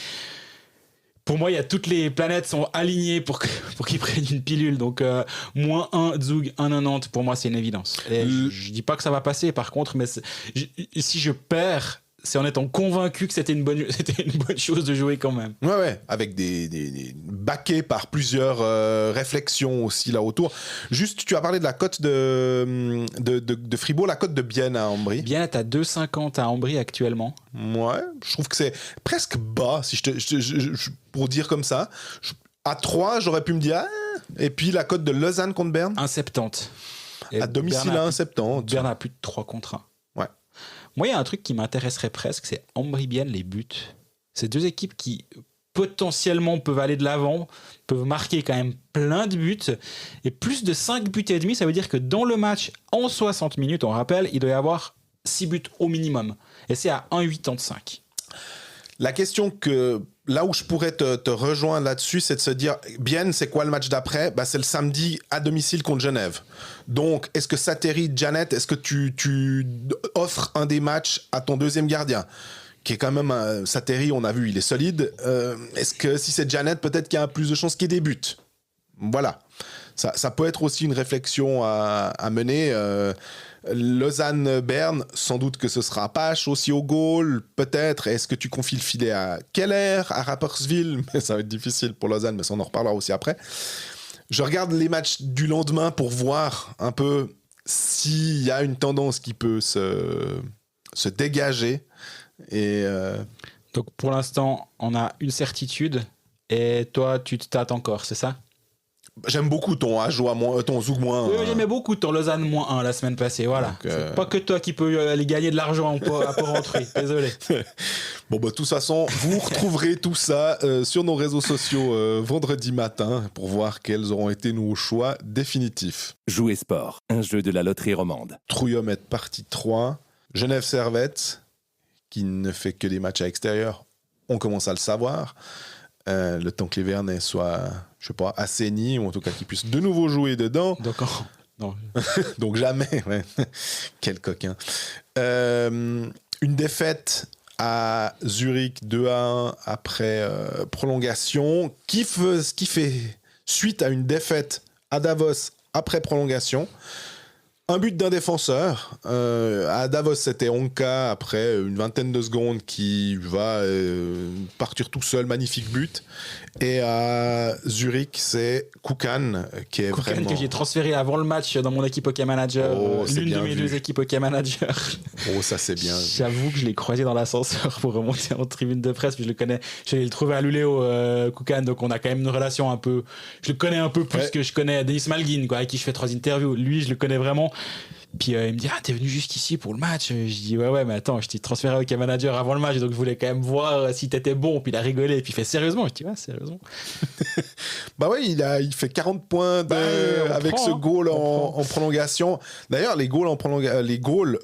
pour moi, toutes les planètes sont alignées pour qu'ils prennent une pilule. Donc, -1, Zug, 1,90, pour moi, c'est une évidence. Et je dis pas que ça va passer, par contre, mais si je perds, c'est en étant convaincu que c'était une bonne chose de jouer quand même. Ouais, avec des baqués par plusieurs réflexions aussi là autour. Juste, tu as parlé de la cote de Fribourg, la cote de Bienne à Ambry. Bienne est à 2,50 à Ambry actuellement. Ouais, je trouve que c'est presque bas, si pour dire comme ça. À 3, j'aurais pu me dire... Et puis la cote de Lausanne contre Berne 1,70. À domicile à 1,70. Berne a plus de 3 contre 1. Ouais. Moi, il y a un truc qui m'intéresserait presque, c'est Ambry-Bienne, les buts. C'est 2 équipes qui potentiellement peuvent aller de l'avant, peuvent marquer quand même plein de buts. Et plus de 5 buts et demi, ça veut dire que dans le match, en 60 minutes, on rappelle, il doit y avoir 6 buts au minimum. Et c'est à 1,85. La question là où je pourrais te rejoindre là-dessus, c'est de se dire, Bienne, c'est quoi le match d'après ? C'est le samedi à domicile contre Genève. Donc, est-ce que Sateri, Janet, est-ce que tu offres un des matchs à ton deuxième gardien ? Qui est quand même Sateri, on a vu, il est solide. Est-ce que si c'est Janet, peut-être qu'il y a plus de chances qu'il débute ? Voilà. Ça peut être aussi une réflexion à mener. Lausanne-Berne, sans doute que ce sera Apache aussi au goal, peut-être. Est-ce que tu confies le filet à Keller, à Rapperswil ? Mais ça va être difficile pour Lausanne, mais ça on en reparlera aussi après. Je regarde les matchs du lendemain pour voir un peu s'il y a une tendance qui peut se dégager. Et Donc pour l'instant, on a une certitude, et toi, tu te tâtes encore, c'est ça ? J'aime beaucoup ton Ajoie ton Zug moins. Oui, j'aimais beaucoup ton Lausanne -1 la semaine passée. Voilà. Donc, c'est pas que toi qui peux aller gagner de l'argent à Porrentruy. Désolé. Bon, de toute façon, vous retrouverez tout ça sur nos réseaux sociaux vendredi matin pour voir quels auront été nos choix définitifs. Jouer sport, un jeu de la loterie romande. Trouillomètre partie 3. Genève Servette, qui ne fait que des matchs à l'extérieur. on commence à le savoir. Le temps que les Vernets soient, je sais pas, assainis, ou en tout cas qu'ils puissent de nouveau jouer dedans. D'accord. Non. Donc jamais, ouais. Quel coquin. Une défaite à Zurich 2-1 après prolongation, qui fait suite à une défaite à Davos après prolongation. Un but d'un défenseur. À Davos, c'était Onka après une vingtaine de secondes qui va partir tout seul. Magnifique but. Et à Zurich, c'est Kukan qui est Kukan vraiment... que j'ai transféré avant le match dans mon équipe Hockey Manager. L'une de mes 2 équipes Hockey Manager. Oh, ça c'est bien. J'avoue que je l'ai croisé dans l'ascenseur pour remonter en tribune de presse. Puis je le connais. J'allais le trouver à Luléo, Kukan. Donc on a quand même une relation un peu... Je le connais un peu plus que je connais Denis Malgin, quoi, avec qui je fais 3 interviews. Lui, je le connais vraiment. Puis il me dit t'es venu jusqu'ici pour le match. Je dis ouais mais attends, je t'ai transféré au Hockey Manager avant le match, donc je voulais quand même voir si t'étais bon. Puis il a rigolé, puis il fait sérieusement. Je dis sérieusement. Bah ouais, il fait 40 points avec ce goal en prolongation. D'ailleurs les goals les goals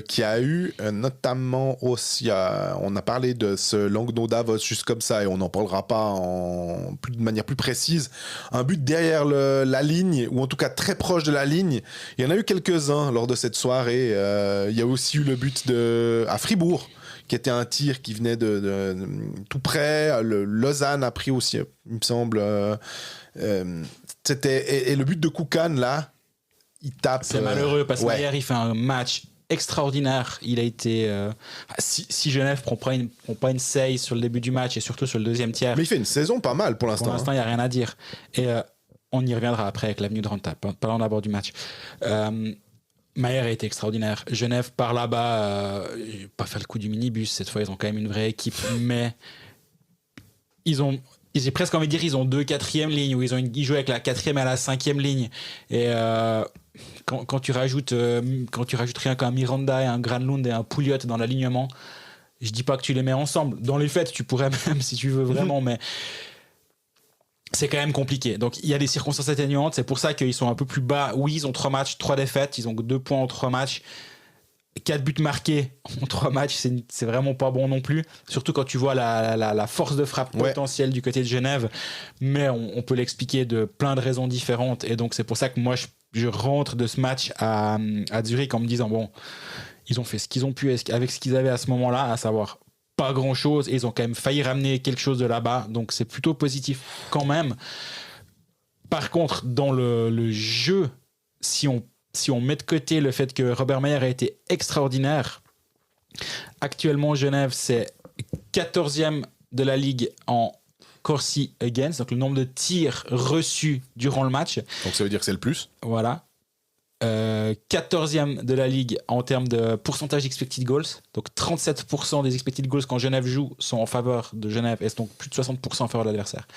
qu'il y a eu notamment aussi on a parlé de ce Langnau Davos juste comme ça et on n'en parlera pas de manière plus précise. Un but derrière la ligne, ou en tout cas très proche de la ligne. Il y en a eu quelques-uns lors de cette soirée. Il y a aussi eu le but à Fribourg, qui était un tir qui venait de tout près. Lausanne a pris aussi, il me semble. Et le but de Kukan, là, il tape. C'est malheureux parce que hier, il fait un match extraordinaire. Il a été... si Genève prend pas une save sur le début du match et surtout sur le deuxième tiers... Mais il fait une saison pas mal pour l'instant. Pour l'instant, il n'y a rien à dire. Et on y reviendra après avec l'avenue de Ranta. Parlons d'abord du match. Maher a été extraordinaire. Genève, par là-bas, pas fait le coup du minibus. Cette fois, ils ont quand même une vraie équipe. Mais j'ai presque envie de dire, ils ont 2 quatrièmes lignes, où ils jouent avec la 4e et la 5e ligne. Et quand tu rajoutes rien qu'un Miranda et un Granlund et un Pouliot dans l'alignement, je dis pas que tu les mets ensemble. Dans les faits, tu pourrais même, si tu veux vraiment, mais c'est quand même compliqué. Donc il y a des circonstances atténuantes, c'est pour ça qu'ils sont un peu plus bas. Oui, ils ont 3 matchs, 3 défaites, ils ont 2 points en 3 matchs. 4 buts marqués en 3 matchs, c'est vraiment pas bon non plus. Surtout quand tu vois la force de frappe potentielle du côté de Genève. Mais on peut l'expliquer de plein de raisons différentes. Et donc c'est pour ça que moi je rentre de ce match à Zurich en me disant bon, ils ont fait ce qu'ils ont pu avec ce qu'ils avaient à ce moment-là, à savoir pas grand-chose. Et ils ont quand même failli ramener quelque chose de là-bas. Donc c'est plutôt positif quand même. Par contre, dans le jeu, si on met de côté le fait que Robert Mayer a été extraordinaire, actuellement Genève c'est 14e de la ligue en Corsi against, donc le nombre de tirs reçus durant le match. Donc ça veut dire que c'est le plus. Voilà. 14e de la ligue en termes de pourcentage d'expected goals. Donc 37% des expected goals quand Genève joue sont en faveur de Genève et donc plus de 60% en faveur de l'adversaire.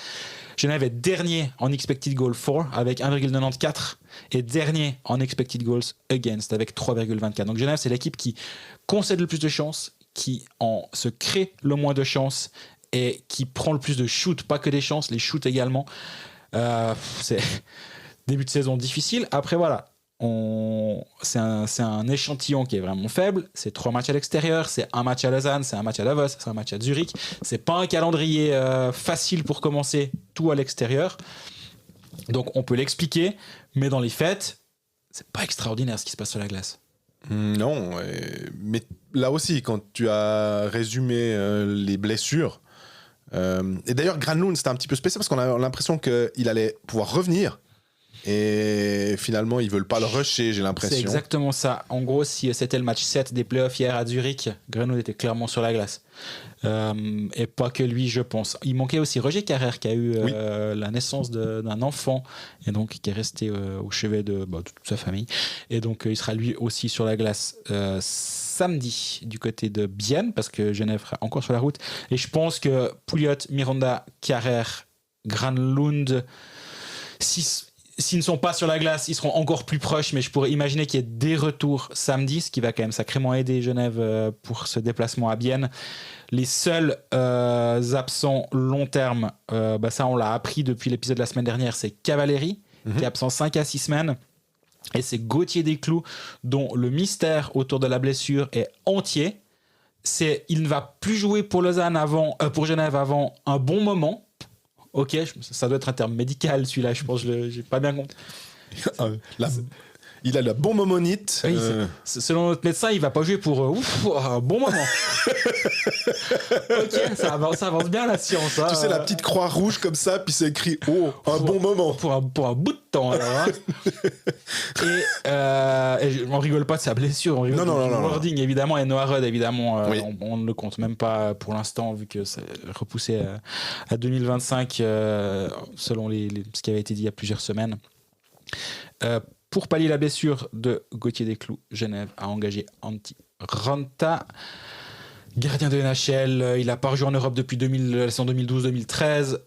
Genève est dernier en expected goal for avec 1,94 et dernier en expected goals against avec 3,24. Donc Genève, c'est l'équipe qui concède le plus de chances, qui en se crée le moins de chances et qui prend le plus de shoots, pas que des chances, les shoots également. C'est début de saison difficile. Après, voilà. C'est un échantillon qui est vraiment faible. C'est 3 matchs à l'extérieur, c'est 1 match à Lausanne, c'est 1 match à Davos, c'est 1 match à Zurich. C'est pas un calendrier facile pour commencer tout à l'extérieur. Donc on peut l'expliquer, mais dans les faits, c'est pas extraordinaire ce qui se passe sur la glace. Non, mais là aussi, quand tu as résumé les blessures, et d'ailleurs Granlund c'était un petit peu spécial parce qu'on a l'impression qu'il allait pouvoir revenir. Et finalement, ils veulent pas le rusher, j'ai l'impression. C'est exactement ça. En gros, si c'était le match 7 des playoffs hier à Zurich, Granlund était clairement sur la glace. Et pas que lui, je pense. Il manquait aussi Roger Carrère qui a eu la naissance d'un enfant et donc qui est resté au chevet de toute sa famille. Et donc, il sera lui aussi sur la glace samedi du côté de Bienne parce que Genève sera encore sur la route. Et je pense que Pouliot, Miranda, Carrère, Granlund, s'ils ne sont pas sur la glace, ils seront encore plus proches, mais je pourrais imaginer qu'il y ait des retours samedi, ce qui va quand même sacrément aider Genève pour ce déplacement à Bienne. Les seuls absents long terme, ça on l'a appris depuis l'épisode de la semaine dernière, c'est Cavalieri, qui est absent 5 à 6 semaines. Et c'est Gauthier Desclous, dont le mystère autour de la blessure est entier. il ne va plus jouer pour pour Genève avant un bon moment. Ok, ça doit être un terme médical celui-là, je pense que j'ai pas bien compris. Il a la bon momonite. Oui, selon notre médecin, il va pas jouer pour un bon moment. Ok, ça avance bien la science. Tu sais, la petite croix rouge comme ça, puis c'est écrit un bon moment. Pour un bout de temps, alors. Hein. et on rigole pas de sa blessure, on rigole du wording, évidemment, et Noah Rudd, évidemment, oui. on ne le compte même pas pour l'instant, vu que c'est repoussé à 2025, selon ce qui avait été dit il y a plusieurs semaines. Pour pallier la blessure de Gauthier Desclous, Genève a engagé Antti Raanta, gardien de NHL. Il n'a pas rejoué en Europe depuis la saison 2012-2013.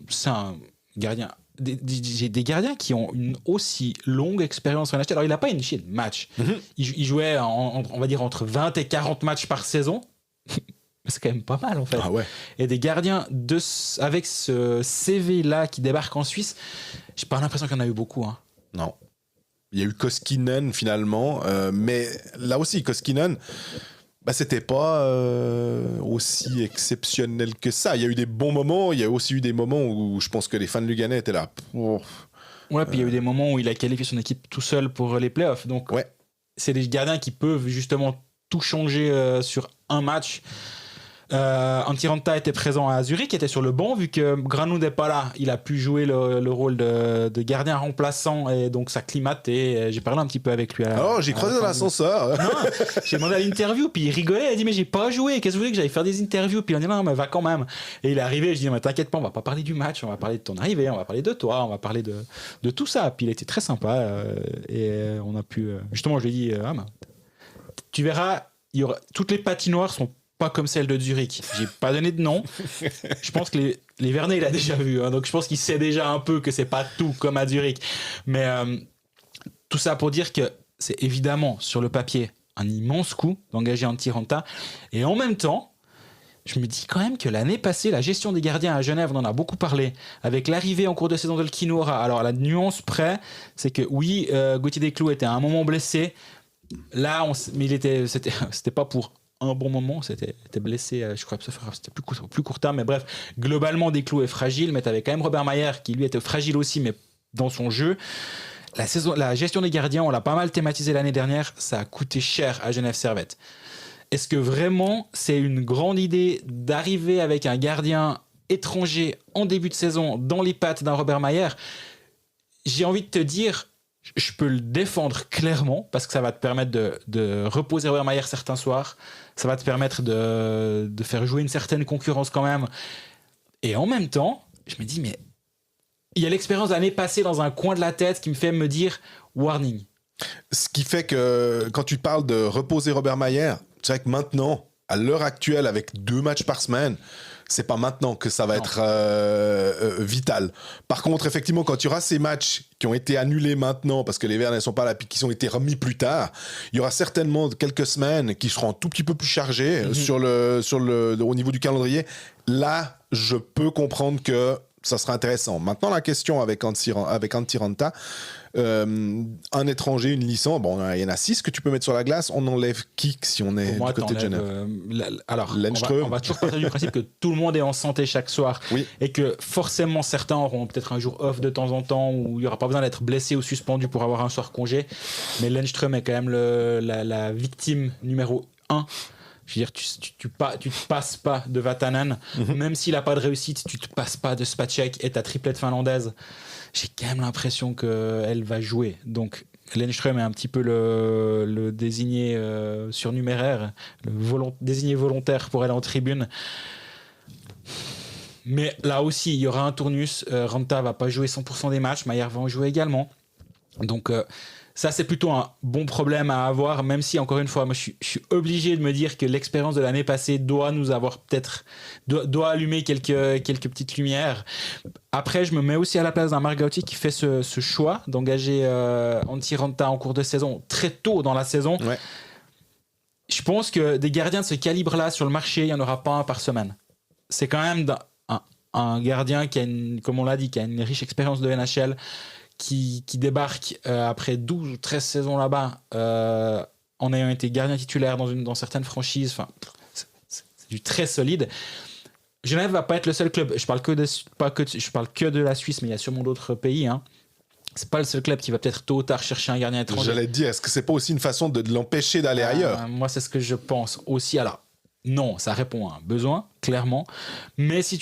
C'est un gardien. Des gardiens qui ont une aussi longue expérience en NHL. Alors, il n'a pas initié de match. Mm-hmm. Il jouait, on va dire, entre 20 et 40 matchs par saison. C'est quand même pas mal, en fait. Ah ouais. Et des gardiens avec ce CV-là qui débarquent en Suisse, j'ai pas l'impression qu'il y en a eu beaucoup. Hein. Non. Il y a eu Koskinen, finalement. Mais là aussi, Koskinen, c'était pas aussi exceptionnel que ça. Il y a eu des bons moments. Il y a aussi eu des moments où je pense que les fans de Luganais étaient là. Ouais, puis il y a eu des moments où il a qualifié son équipe tout seul pour les playoffs. Donc, c'est des gardiens qui peuvent justement tout changer sur un match. Antti Raanta était présent à Zurich, était sur le banc, vu que Granlund n'est pas là, il a pu jouer le rôle de gardien remplaçant, et donc ça climate, et j'ai parlé un petit peu avec lui. J'ai croisé dans l'ascenseur. Non, j'ai demandé à l'interview, puis il rigolait, il a dit mais j'ai pas joué, qu'est-ce que vous voulez que j'aille faire des interviews, puis on dit non mais va quand même, et il est arrivé, je dis mais t'inquiète pas, on va pas parler du match, on va parler de ton arrivée, on va parler de toi, on va parler de tout ça, puis il était très sympa, et on a pu, justement je lui ai dit tu verras, toutes les patinoires sont pas comme celle de Zurich. J'ai pas donné de nom. Je pense que les Vernets, il a déjà vu. Hein, donc je pense qu'il sait déjà un peu que c'est pas tout comme à Zurich. Mais tout ça pour dire que c'est évidemment, sur le papier, un immense coup d'engager Antti Raanta. Et en même temps, je me dis quand même que l'année passée, la gestion des gardiens à Genève, on en a beaucoup parlé, avec l'arrivée en cours de saison de Kinora. Alors la nuance près, c'est que oui, Gauthier Desclous était à un moment blessé. Là, mais c'était pas pour un bon moment, c'était blessé, je crois que c'était plus court terme, mais bref, globalement Desclous est fragile, mais tu avais quand même Robert Mayer qui lui était fragile aussi, mais dans son jeu. La gestion des gardiens, on l'a pas mal thématisé l'année dernière, ça a coûté cher à Genève Servette. Est-ce que vraiment c'est une grande idée d'arriver avec un gardien étranger en début de saison dans les pattes d'un Robert Mayer? J'ai envie de te dire, je peux le défendre clairement parce que ça va te permettre de reposer Robert Mayer certains soirs, ça va te permettre de faire jouer une certaine concurrence quand même, et en même temps je me dis mais il y a l'expérience de l'année passée dans un coin de la tête qui me fait me dire warning. Ce qui fait que quand tu parles de reposer Robert Mayer, c'est vrai que maintenant, à l'heure actuelle, avec 2 matchs par semaine, c'est pas maintenant que ça va être vital. Par contre, effectivement, quand il y aura ces matchs qui ont été annulés maintenant parce que les Verts ne sont pas là puis qui ont été remis plus tard, il y aura certainement quelques semaines qui seront un tout petit peu plus chargées au niveau du calendrier. Là, je peux comprendre que ça sera intéressant. Maintenant, la question avec Antti Raanta, un étranger, une licence, il y en a 6 que tu peux mettre sur la glace. On enlève qui si on est du côté de Genève? Alors, on va toujours partir du principe que tout le monde est en santé chaque soir, oui. Et que forcément certains auront peut-être un jour off de temps en temps où il n'y aura pas besoin d'être blessé ou suspendu pour avoir un soir congé. Mais Lennström est quand même la victime numéro 1. Je veux dire, tu te passes pas de Vatanen, même s'il n'a pas de réussite, tu te passes pas de Spacek et ta triplette finlandaise. J'ai quand même l'impression qu'elle va jouer. Donc, Lennström est un petit peu le désigné surnuméraire, désigné volontaire pour aller en tribune. Mais là aussi, il y aura un tournus. Raanta va pas jouer 100% des matchs, Mayer va en jouer également. Donc, ça, c'est plutôt un bon problème à avoir, même si, encore une fois, moi, je suis obligé de me dire que l'expérience de l'année passée doit nous avoir doit allumer quelques petites lumières. Après, je me mets aussi à la place d'un Marc Gauthier qui fait ce choix d'engager Antti Raanta en cours de saison, très tôt dans la saison. Ouais. Je pense que des gardiens de ce calibre-là sur le marché, il n'y en aura pas un par semaine. C'est quand même un gardien qui a comme on l'a dit, qui a une riche expérience de NHL, qui débarque après 12 ou 13 saisons là-bas en ayant été gardien titulaire dans certaines franchises. Enfin, c'est du très solide. Genève va pas être le seul club. Je parle que de la Suisse, mais il y a sûrement d'autres pays. Hein. C'est pas le seul club qui va peut-être tôt ou tard chercher un gardien étranger. J'allais te dire, est-ce que c'est pas aussi une façon de l'empêcher d'aller ailleurs? Moi, c'est ce que je pense aussi. Alors, non, ça répond à un besoin, clairement. Mais si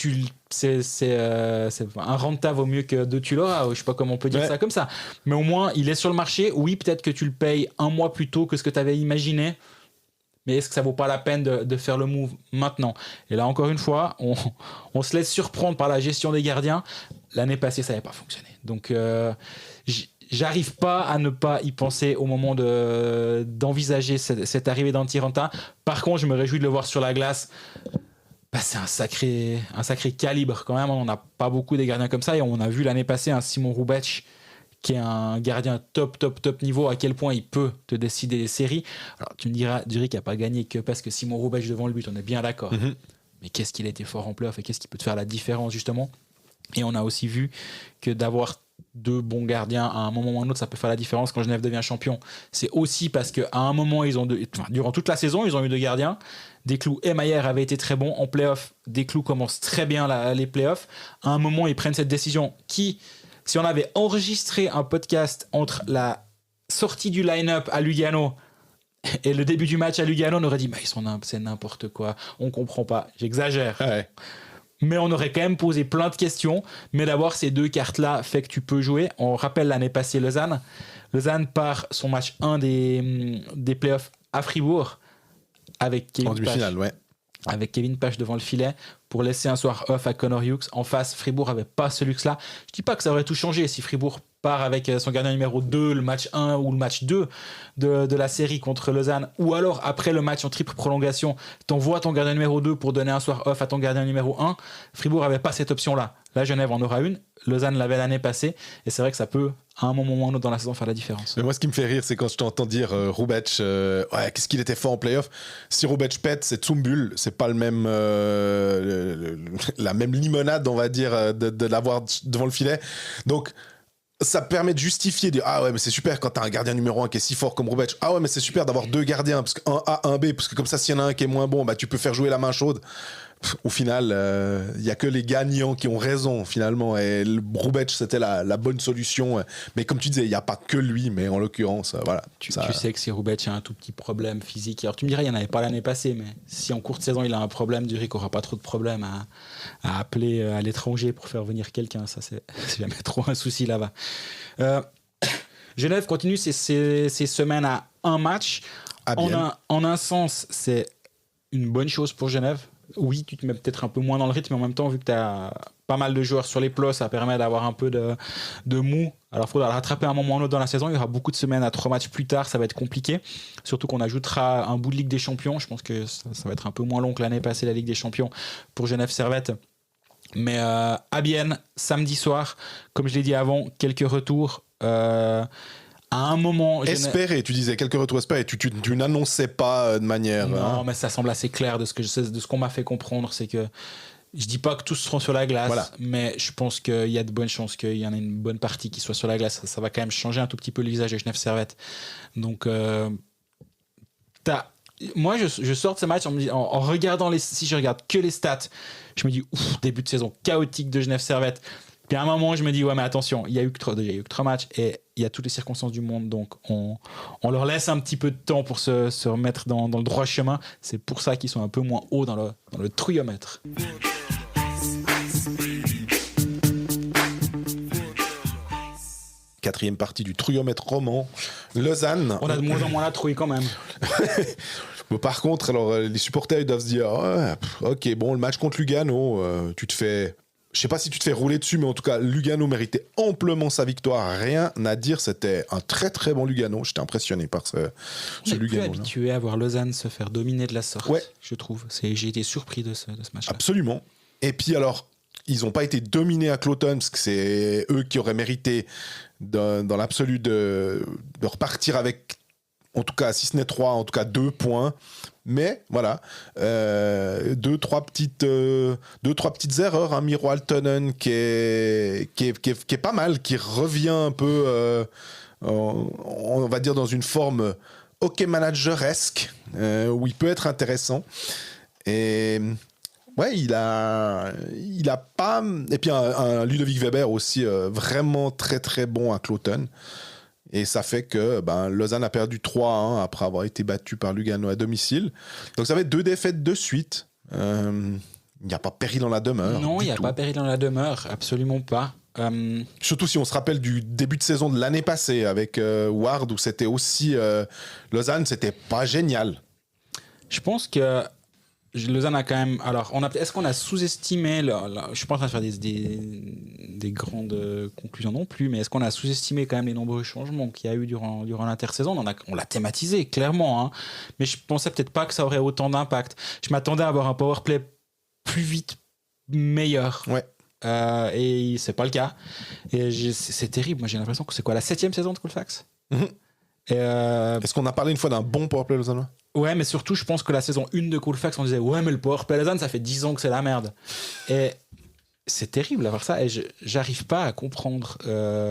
c'est un renta vaut mieux que deux tu l'auras. Je sais pas comment on peut dire ça comme ça. Mais au moins, il est sur le marché. Oui, peut-être que tu le payes un mois plus tôt que ce que tu avais imaginé. Mais est-ce que ça vaut pas la peine de faire le move maintenant? Et là, encore une fois, on se laisse surprendre par la gestion des gardiens. L'année passée, ça n'avait pas fonctionné. Donc, j'arrive pas à ne pas y penser au moment d'envisager cette arrivée d'Antti Raanta. Par contre, je me réjouis de le voir sur la glace. C'est un sacré calibre quand même. On n'a pas beaucoup des gardiens comme ça. Et on a vu l'année passée un Simon Hrubec qui est un gardien top niveau, à quel point il peut te décider des séries. Alors tu me diras, Zurich n'a pas gagné que parce que Simon Hrubec devant le but, on est bien d'accord. Mm-hmm. Mais qu'est-ce qu'il a été fort en play-off et qu'est-ce qui peut te faire la différence justement. Et on a aussi vu que d'avoir deux bons gardiens à un moment ou à un autre, ça peut faire la différence quand Genève devient champion. C'est aussi parce qu'à un moment, durant toute la saison, ils ont eu deux gardiens. Desclous et Mayer avaient été très bons en play-off. Desclous commence très bien les play-offs. À un moment, ils prennent cette décision qui... Si on avait enregistré un podcast entre la sortie du line-up à Lugano et le début du match à Lugano, on aurait dit c'est n'importe quoi, on comprend pas, j'exagère. Ouais. Mais on aurait quand même posé plein de questions. Mais d'avoir ces deux cartes-là fait que tu peux jouer. On rappelle l'année passée Lausanne. Lausanne part son match 1 des playoffs à Fribourg avec Kevin demi-finale, ouais. Avec Kevin Pache devant le filet pour laisser un soir off à Connor Hughes. En face, Fribourg n'avait pas ce luxe-là. Je ne dis pas que ça aurait tout changé si Fribourg part avec son gardien numéro 2, le match 1 ou le match 2 de la série contre Lausanne, ou alors après le match en triple prolongation, t'envoies ton gardien numéro 2 pour donner un soir off à ton gardien numéro 1. Fribourg n'avait pas cette option-là. Là, Genève en aura une. Lausanne l'avait l'année passée. Et c'est vrai que ça peut, à un moment ou à un autre dans la saison, faire la différence. Mais moi, ce qui me fait rire, c'est quand je t'entends dire Hrubec, qu'est-ce qu'il était fort en play-off. Si Hrubec pète, c'est Tsumbul. C'est pas le même, la même limonade, on va dire, de l'avoir devant le filet. Donc, ça permet de justifier, de dire ah ouais, mais c'est super quand t'as un gardien numéro 1 qui est si fort comme Hrubec. Ah ouais, mais c'est super d'avoir deux gardiens, parce qu'un A, un B, parce que comme ça, s'il y en a un qui est moins bon, tu peux faire jouer la main chaude. Au final, il n'y a que les gagnants qui ont raison, finalement. Et Hrubec, c'était la bonne solution. Mais comme tu disais, il n'y a pas que lui, mais en l'occurrence, voilà. Tu sais que si Hrubec a un tout petit problème physique, alors tu me dirais, il n'y en avait pas l'année passée, mais si en courte saison, il a un problème, Zurich n'aura pas trop de problème à appeler à l'étranger pour faire venir quelqu'un. Ça, c'est jamais trop un souci là-bas. Genève continue ses semaines à un match. En un sens, c'est une bonne chose pour Genève. Oui, tu te mets peut-être un peu moins dans le rythme, mais en même temps, vu que tu as pas mal de joueurs sur les plots, ça permet d'avoir un peu de mou. Alors, il faudra le rattraper un moment ou un autre dans la saison. Il y aura beaucoup de semaines à 3 matchs plus tard, ça va être compliqué. Surtout qu'on ajoutera un bout de Ligue des Champions. Je pense que ça va être un peu moins long que l'année passée, la Ligue des Champions, pour Genève Servette. Mais à Bienne, samedi soir, comme je l'ai dit avant, quelques retours. À un moment... Espérer, tu disais, quelques retours espérés. Tu n'annonçais pas de manière... Non, mais ça semble assez clair de ce qu'on m'a fait comprendre. C'est que je dis pas que tous seront sur la glace, voilà. Mais je pense qu'il y a de bonnes chances qu'il y en ait une bonne partie qui soit sur la glace. Ça va quand même changer un tout petit peu le visage de Genève Servette. Donc, moi, je sors de ce match en regardant si je regarde que les stats, je me dis, début de saison chaotique de Genève Servette. Puis à un moment, je me dis, ouais, mais attention, il y a eu que 3 matchs et il y a toutes les circonstances du monde. Donc, on leur laisse un petit peu de temps pour se remettre dans le droit chemin. C'est pour ça qu'ils sont un peu moins hauts dans le trouillomètre. Quatrième partie du trouillomètre roman. Lausanne. On a de moins en moins la trouille quand même. Bon, par contre, alors, les supporters ils doivent se dire, ok, bon, le match contre Lugano, tu te fais... Je sais pas si tu te fais rouler dessus, mais en tout cas, Lugano méritait amplement sa victoire. Rien à dire, c'était un très très bon Lugano. J'étais impressionné par ce Lugano. On est plus habitué à voir Lausanne se faire dominer de la sorte, je trouve. J'ai été surpris de ce match-là. Absolument. Et puis alors, ils n'ont pas été dominés à Cloton, parce que c'est eux qui auraient mérité, dans l'absolu, de repartir avec, en tout cas, si ce n'est 3, en tout cas 2 points. Mais voilà, 2-3 petites erreurs. Hein. Miro Altonen qui est pas mal, qui revient un peu, on va dire, dans une forme hockey manageresque, où il peut être intéressant. Et ouais, il a pas. Et puis un Ludovic Weber aussi, vraiment très très bon à Cloton. Et ça fait que Lausanne a perdu 3-1 après avoir été battu par Lugano à domicile. Donc ça fait 2 défaites de suite. Il n'y a pas péril dans la demeure. Non, il n'y a pas péril dans la demeure, absolument pas. Surtout si on se rappelle du début de saison de l'année passée avec Ward, où c'était aussi Lausanne, c'était pas génial. Je pense que Lausanne a quand même. Alors, est-ce qu'on a sous-estimé. Je suis pas en train de faire des grandes conclusions non plus, mais est-ce qu'on a sous-estimé quand même les nombreux changements qu'il y a eu durant l'intersaison? On l'a thématisé, clairement, hein, mais je pensais peut-être pas que ça aurait autant d'impact. Je m'attendais à avoir un powerplay plus vite, meilleur. Ouais. Et c'est pas le cas. Et c'est terrible. Moi, j'ai l'impression que c'est quoi, la 7e saison de Colfax? Est-ce qu'on a parlé une fois d'un bon powerplay lausannois? Ouais, mais surtout, je pense que la saison 1 de Colfax, on disait ouais, mais le powerplay Lausanne, ça fait 10 ans que c'est la merde. Et c'est terrible d'avoir ça. Et j'arrive pas à comprendre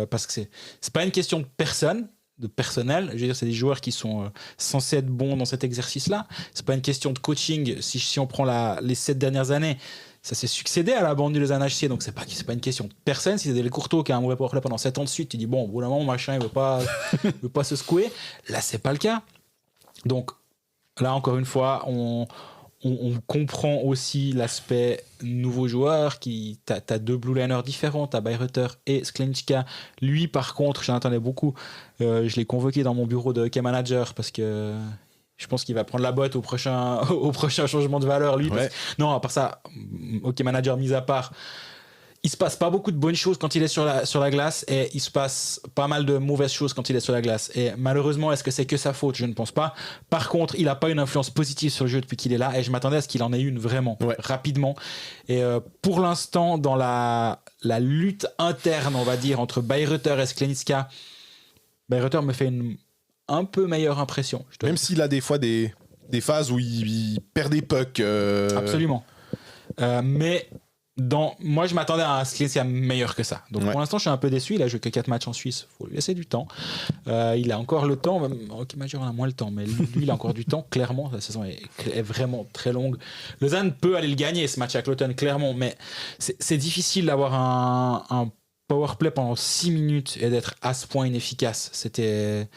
parce que c'est pas une question de personnel. Je veux dire, c'est des joueurs qui sont censés être bons dans cet exercice-là. C'est pas une question de coaching. Si on prend les 7 dernières années, ça s'est succédé à la bande du Lausanne HC, donc c'est pas une question de personne. Si c'est les Courteau qui a un mauvais powerplay pendant 7 ans de suite, tu dis bon, au bout d'un moment, machin, il veut pas se secouer. Là, c'est pas le cas. Donc là, encore une fois, on comprend aussi l'aspect nouveau joueur. T'as 2 blue liners différents, t'as Bayreuther et Sklenicka. Lui, par contre, j'en attendais beaucoup. Je l'ai convoqué dans mon bureau de hockey manager parce que je pense qu'il va prendre la botte au prochain changement de valeur, lui. Ouais. Non, à part ça, hockey manager mis à part, il se passe pas beaucoup de bonnes choses quand il est sur la glace et il se passe pas mal de mauvaises choses quand il est sur la glace. Et malheureusement, est-ce que c'est que sa faute? Je ne pense pas. Par contre, il a pas une influence positive sur le jeu depuis qu'il est là et je m'attendais à ce qu'il en ait une vraiment, rapidement. Et pour l'instant, dans la lutte interne, on va dire, entre Bayreuther et Sklenicka, Bayreuther me fait un peu meilleure impression. Même s'il a des fois des phases où il perd des pucks. Absolument. Mais moi, je m'attendais à un Sklenicka meilleur que ça. Donc pour l'instant, je suis un peu déçu. Il a joué que 4 matchs en Suisse. Il faut lui laisser du temps. Il a encore le temps. Ok, Major a moins le temps, mais lui, il a encore du temps. Clairement, la saison est vraiment très longue. Lausanne peut aller le gagner, ce match à Cloton, clairement. Mais c'est difficile d'avoir un powerplay pendant 6 minutes et d'être à ce point inefficace. C'était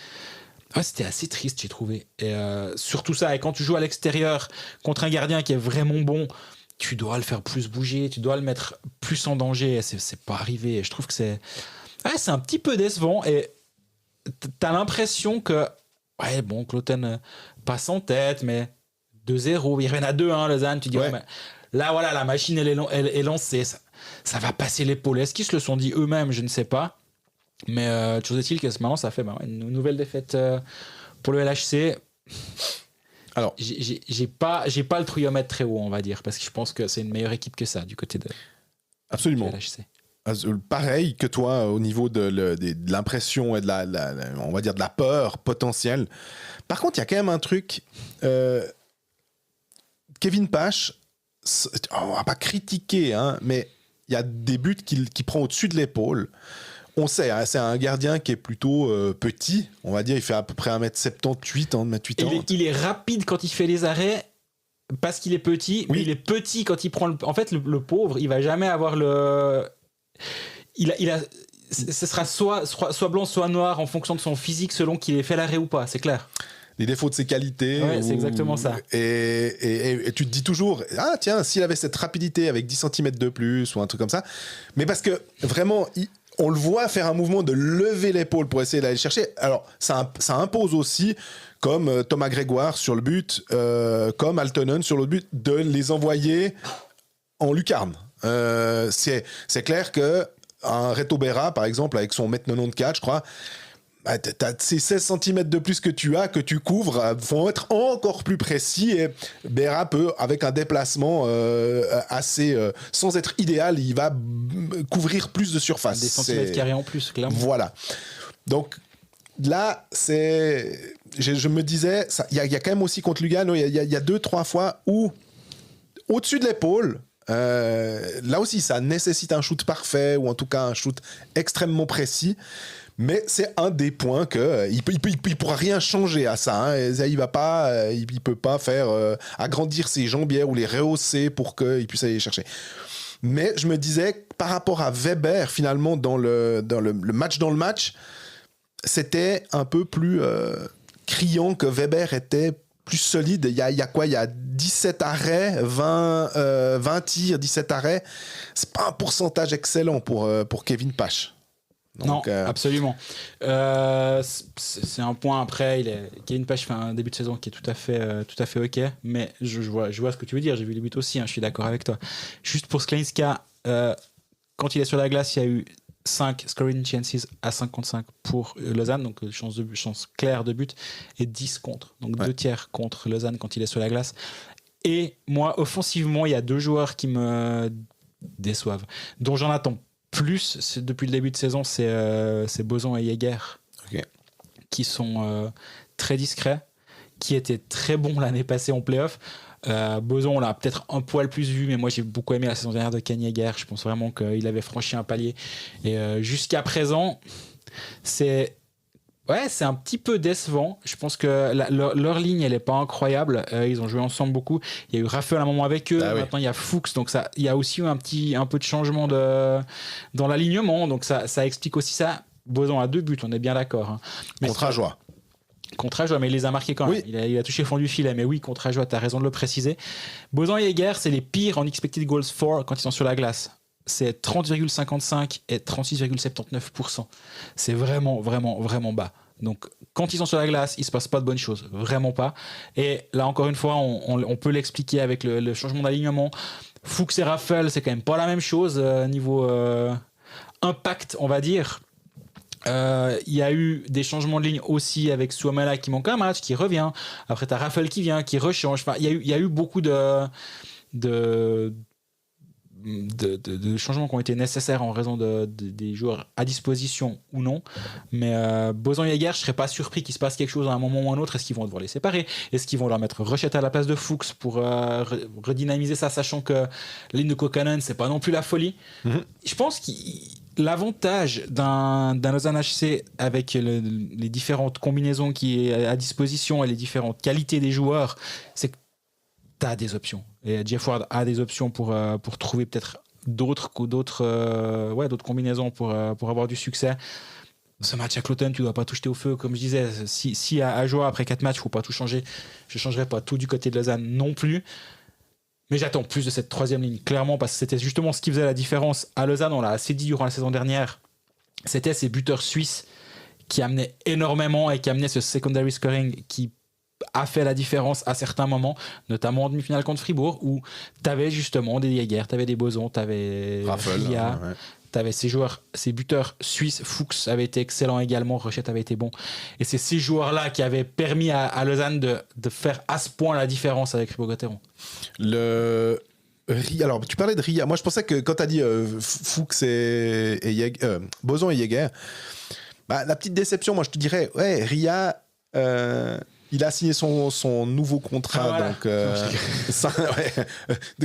assez triste, j'ai trouvé. Et surtout ça, et quand tu joues à l'extérieur contre un gardien qui est vraiment bon, tu dois le faire plus bouger, tu dois le mettre plus en danger. Et c'est pas arrivé. Et je trouve que c'est un petit peu décevant. Et t'as l'impression que Cloton passe en tête, mais 2-0, il revient à 2-1, Lausanne. Tu dis, mais là, voilà, la machine, elle est lancée. Ça va passer l'épaule. Est-ce qu'ils se le sont dit eux-mêmes? Je ne sais pas. Mais toujours est-il que maintenant, ça fait une nouvelle défaite pour le LHC. Alors, j'ai pas le trouillomètre très haut, on va dire, parce que je pense que c'est une meilleure équipe que ça du côté de LHC. Pareil que toi au niveau de l'impression et de on va dire de la peur potentielle. Par contre, il y a quand même un truc. Kevin Pache, on va pas critiquer, hein, mais il y a des buts qu'il prend au-dessus de l'épaule. On sait, hein, c'est un gardien qui est plutôt petit, on va dire, il fait à peu près 1m78, 1m80. Il est rapide quand il fait les arrêts parce qu'il est petit, mais il est petit quand il prend en fait, le pauvre, il va jamais avoir ce sera soit blanc, soit noir en fonction de son physique selon qu'il ait fait l'arrêt ou pas, c'est clair. Les défauts de ses qualités. Ouais, c'est exactement ça. Et tu te dis toujours, ah tiens, s'il avait cette rapidité avec 10 cm de plus ou un truc comme ça. Mais parce que vraiment, on le voit faire un mouvement de lever l'épaule pour essayer d'aller le chercher. Alors, ça impose aussi, comme Thomas Grégoire sur le but, comme Altonen sur l'autre but, de les envoyer en lucarne. C'est clair que un Reto Berra, par exemple, avec son 1m94, je crois, t'as ces 16 cm de plus que tu couvres, vont être encore plus précis et Berra peut, avec un déplacement assez, sans être idéal, il va couvrir plus de surface. Des centimètres carrés en plus, clairement. Voilà. Donc là, je me disais, il y a quand même aussi contre Lugano, il y a 2-3 fois où, au-dessus de l'épaule, là aussi, ça nécessite un shoot parfait ou en tout cas un shoot extrêmement précis. Mais c'est un des points que il pourra rien changer à ça. Hein. Il va pas, il peut pas faire agrandir ses jambières ou les rehausser pour qu'il puisse aller les chercher. Mais je me disais, par rapport à Weber, finalement, dans le match dans le match, c'était un peu plus criant que Weber était plus solide. Il y a quoi? Il y a 17 arrêts, 20 tirs, 17 arrêts. C'est pas un pourcentage excellent pour Kevin Pash. Donc, non, absolument. C'est un point après. Kevin Pash fait un début de saison qui est tout à fait OK. Mais je vois ce que tu veux dire. J'ai vu les buts aussi. Hein, je suis d'accord avec toi. Juste pour Skleńska, quand il est sur la glace, il y a eu 5 scoring chances à 5 contre 5 pour Lausanne, donc chance claire de but, et 10 contre. Donc 2 tiers contre Lausanne quand il est sur la glace. Et moi, offensivement, il y a 2 joueurs qui me déçoivent, dont j'en attends plus depuis le début de saison, c'est Boson et Jäger, qui sont très discrets, qui étaient très bons l'année passée en play-off. Boson, on l'a peut-être un poil plus vu, mais moi j'ai beaucoup aimé la saison dernière de Ken Jäger. Je pense vraiment qu'il avait franchi un palier. Et jusqu'à présent, c'est un petit peu décevant. Je pense que leur ligne, elle n'est pas incroyable. Ils ont joué ensemble beaucoup. Il y a eu Raphaël à un moment avec eux. Maintenant, il y a Fuchs. Donc, il y a aussi eu un peu de changement dans l'alignement. Donc, ça explique aussi ça. Boson a 2 buts, on est bien d'accord. Hein. Contre Ajoie, mais il les a marqués quand même. Oui. Il a touché le fond du filet, mais oui, contre Ajoie, tu as raison de le préciser. Boson et Jäger, c'est les pires en expected goals for quand ils sont sur la glace. C'est 30,55 et 36,79%. C'est vraiment, vraiment, vraiment bas. Donc, quand ils sont sur la glace, il ne se passe pas de bonnes choses. Vraiment pas. Et là, encore une fois, on peut l'expliquer avec le changement d'alignement. Fuchs et Raphaël, c'est quand même pas la même chose niveau impact, on va dire. Il y a eu des changements de ligne aussi avec Suomela qui manque un match, qui revient. Après, tu as Raphaël qui vient, qui rechange. Enfin, il y a eu beaucoup de changements qui ont été nécessaires en raison des joueurs à disposition ou non. Mais Boson et Jäger, je ne serais pas surpris qu'il se passe quelque chose à un moment ou à un autre. Est-ce qu'ils vont devoir les séparer? Est-ce qu'ils vont leur mettre Rochette à la place de Fuchs pour redynamiser ça, sachant que la ligne de Kokkanen, c'est pas non plus la folie. Je pense que l'avantage d'un Lausanne HC avec les différentes combinaisons qui est à disposition et les différentes qualités des joueurs, c'est que tu as des options. Et Jeff Ward a des options pour trouver peut-être d'autres combinaisons pour avoir du succès. Ce match à Cloton, tu ne dois pas tout jeter au feu. Comme je disais, si à Ajoie, après 4 matchs, il ne faut pas tout changer, je ne changerai pas tout du côté de Lausanne non plus. Mais j'attends plus de cette troisième ligne, clairement, parce que c'était justement ce qui faisait la différence à Lausanne. On l'a assez dit durant la saison dernière. C'était ces buteurs suisses qui amenaient énormément et qui amenaient ce secondary scoring qui a fait la différence à certains moments, notamment en demi-finale contre Fribourg, où tu avais justement des Jäger, tu avais des Boson, tu avais Ria, tu avais ces buteurs suisses. Fuchs avait été excellent également, Rochette avait été bon. Et c'est ces joueurs-là qui avaient permis à Lausanne de faire à ce point la différence avec Fribourg-Gotteron. Alors, tu parlais de Ria. Moi, je pensais que quand tu as dit Fuchs et Boson et Jäger, la petite déception, moi, je te dirais, Ria... il a signé son nouveau contrat, donc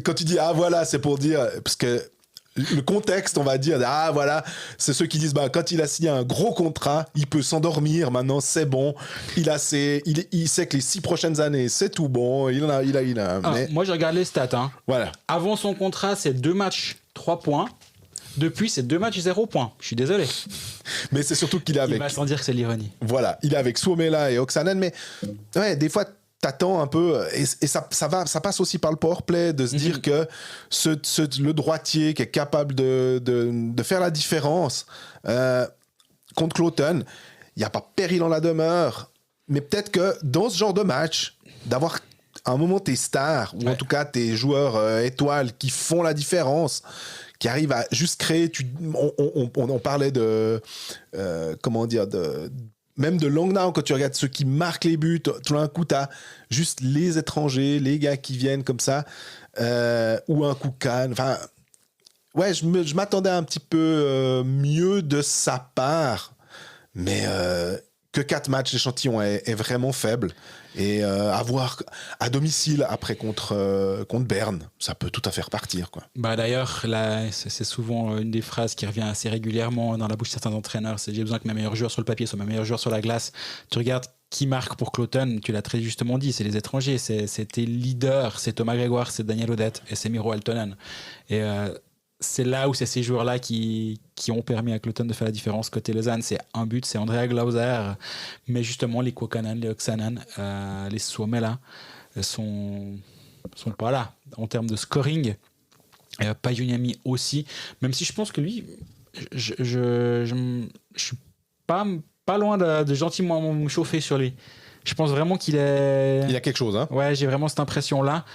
quand tu dis c'est pour dire, parce que le contexte, on va dire, c'est ceux qui disent quand il a signé un gros contrat, il peut s'endormir, maintenant c'est bon, il sait que les 6 prochaines années c'est tout bon, Moi je regarde les stats, hein. Voilà. Avant son contrat, c'est 2 matchs 3 points. Depuis, c'est 2 matchs 0 points. Je suis désolé. Mais c'est surtout qu'il est avec... Il va sans dire que c'est l'ironie. Voilà, il est avec Suomela et Oksanen, mais t'attends un peu, et ça passe aussi par le powerplay, de se dire que le droitier qui est capable de faire la différence contre Cloton, il n'y a pas péril en la demeure, mais peut-être que dans ce genre de match, d'avoir à un moment tes stars, ou en tout cas tes joueurs étoiles qui font la différence, qui arrivent à juste créer... On parlait de... même de Langnau, quand tu regardes ceux qui marquent les buts, tout d'un coup, tu as juste les étrangers, les gars qui viennent comme ça, ou un Koukan. Enfin, je m'attendais un petit peu mieux de sa part, mais que 4 matchs, l'échantillon est vraiment faible. Et avoir à domicile après contre Berne, ça peut tout à fait repartir, quoi. D'ailleurs, là, c'est souvent une des phrases qui revient assez régulièrement dans la bouche de certains entraîneurs, c'est j'ai besoin que mes meilleurs joueurs sur le papier soient mes meilleurs joueurs sur la glace. Tu regardes qui marque pour Cloton, tu l'as très justement dit, c'est les étrangers, c'est tes leaders, c'est Thomas Grégoire, c'est Daniel Odette et c'est Miro Aaltonen. Et c'est là où c'est ces joueurs-là qui ont permis à Cloton de faire la différence. Côté Lausanne, c'est un but, c'est Andrea Glauser, mais justement les Kuokkanen, les Oksanen, les Suomela sont pas là en termes de scoring. Pajuniemi aussi, même si je pense que lui, je suis pas loin de gentiment me chauffer sur lui. Je pense vraiment qu'il est... Il y a quelque chose, hein. Ouais, j'ai vraiment cette impression-là.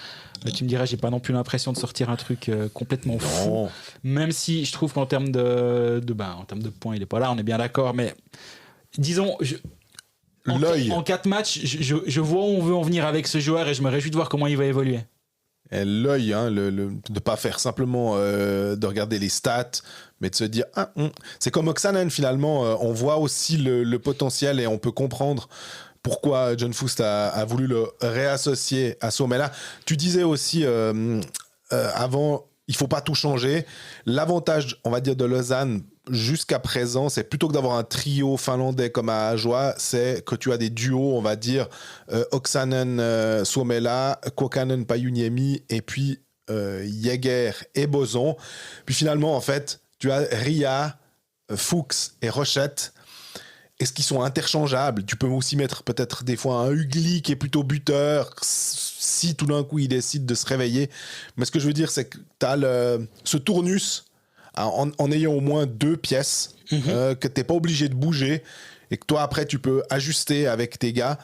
Tu me diras, j'ai pas non plus l'impression de sortir un truc complètement fou. Même si je trouve qu'en termes en termes de points, il est pas là, on est bien d'accord. Mais disons, en 4 matchs, je vois où on veut en venir avec ce joueur et je me réjouis de voir comment il va évoluer. Et l'œil, hein, de pas faire simplement de regarder les stats, mais de se dire c'est comme Oksanen finalement, on voit aussi le potentiel et on peut comprendre pourquoi John Foust a voulu le réassocier à Suomela. Tu disais aussi avant, il faut pas tout changer. L'avantage, on va dire, de Lausanne jusqu'à présent, c'est plutôt que d'avoir un trio finlandais comme à Ajoie, c'est que tu as des duos, on va dire, Oksanen, Suomela, Kuokkanen, Pajuniemi, et puis Jäger et Boson. Puis finalement, en fait, tu as Ria, Fuchs et Rochette. Est-ce qu'ils sont interchangeables? Tu peux aussi mettre peut-être des fois un Ugly qui est plutôt buteur, si tout d'un coup il décide de se réveiller. Mais ce que je veux dire, c'est que tu as ce tournus en ayant au moins 2 pièces que tu n'es pas obligé de bouger et que toi après tu peux ajuster avec tes gars.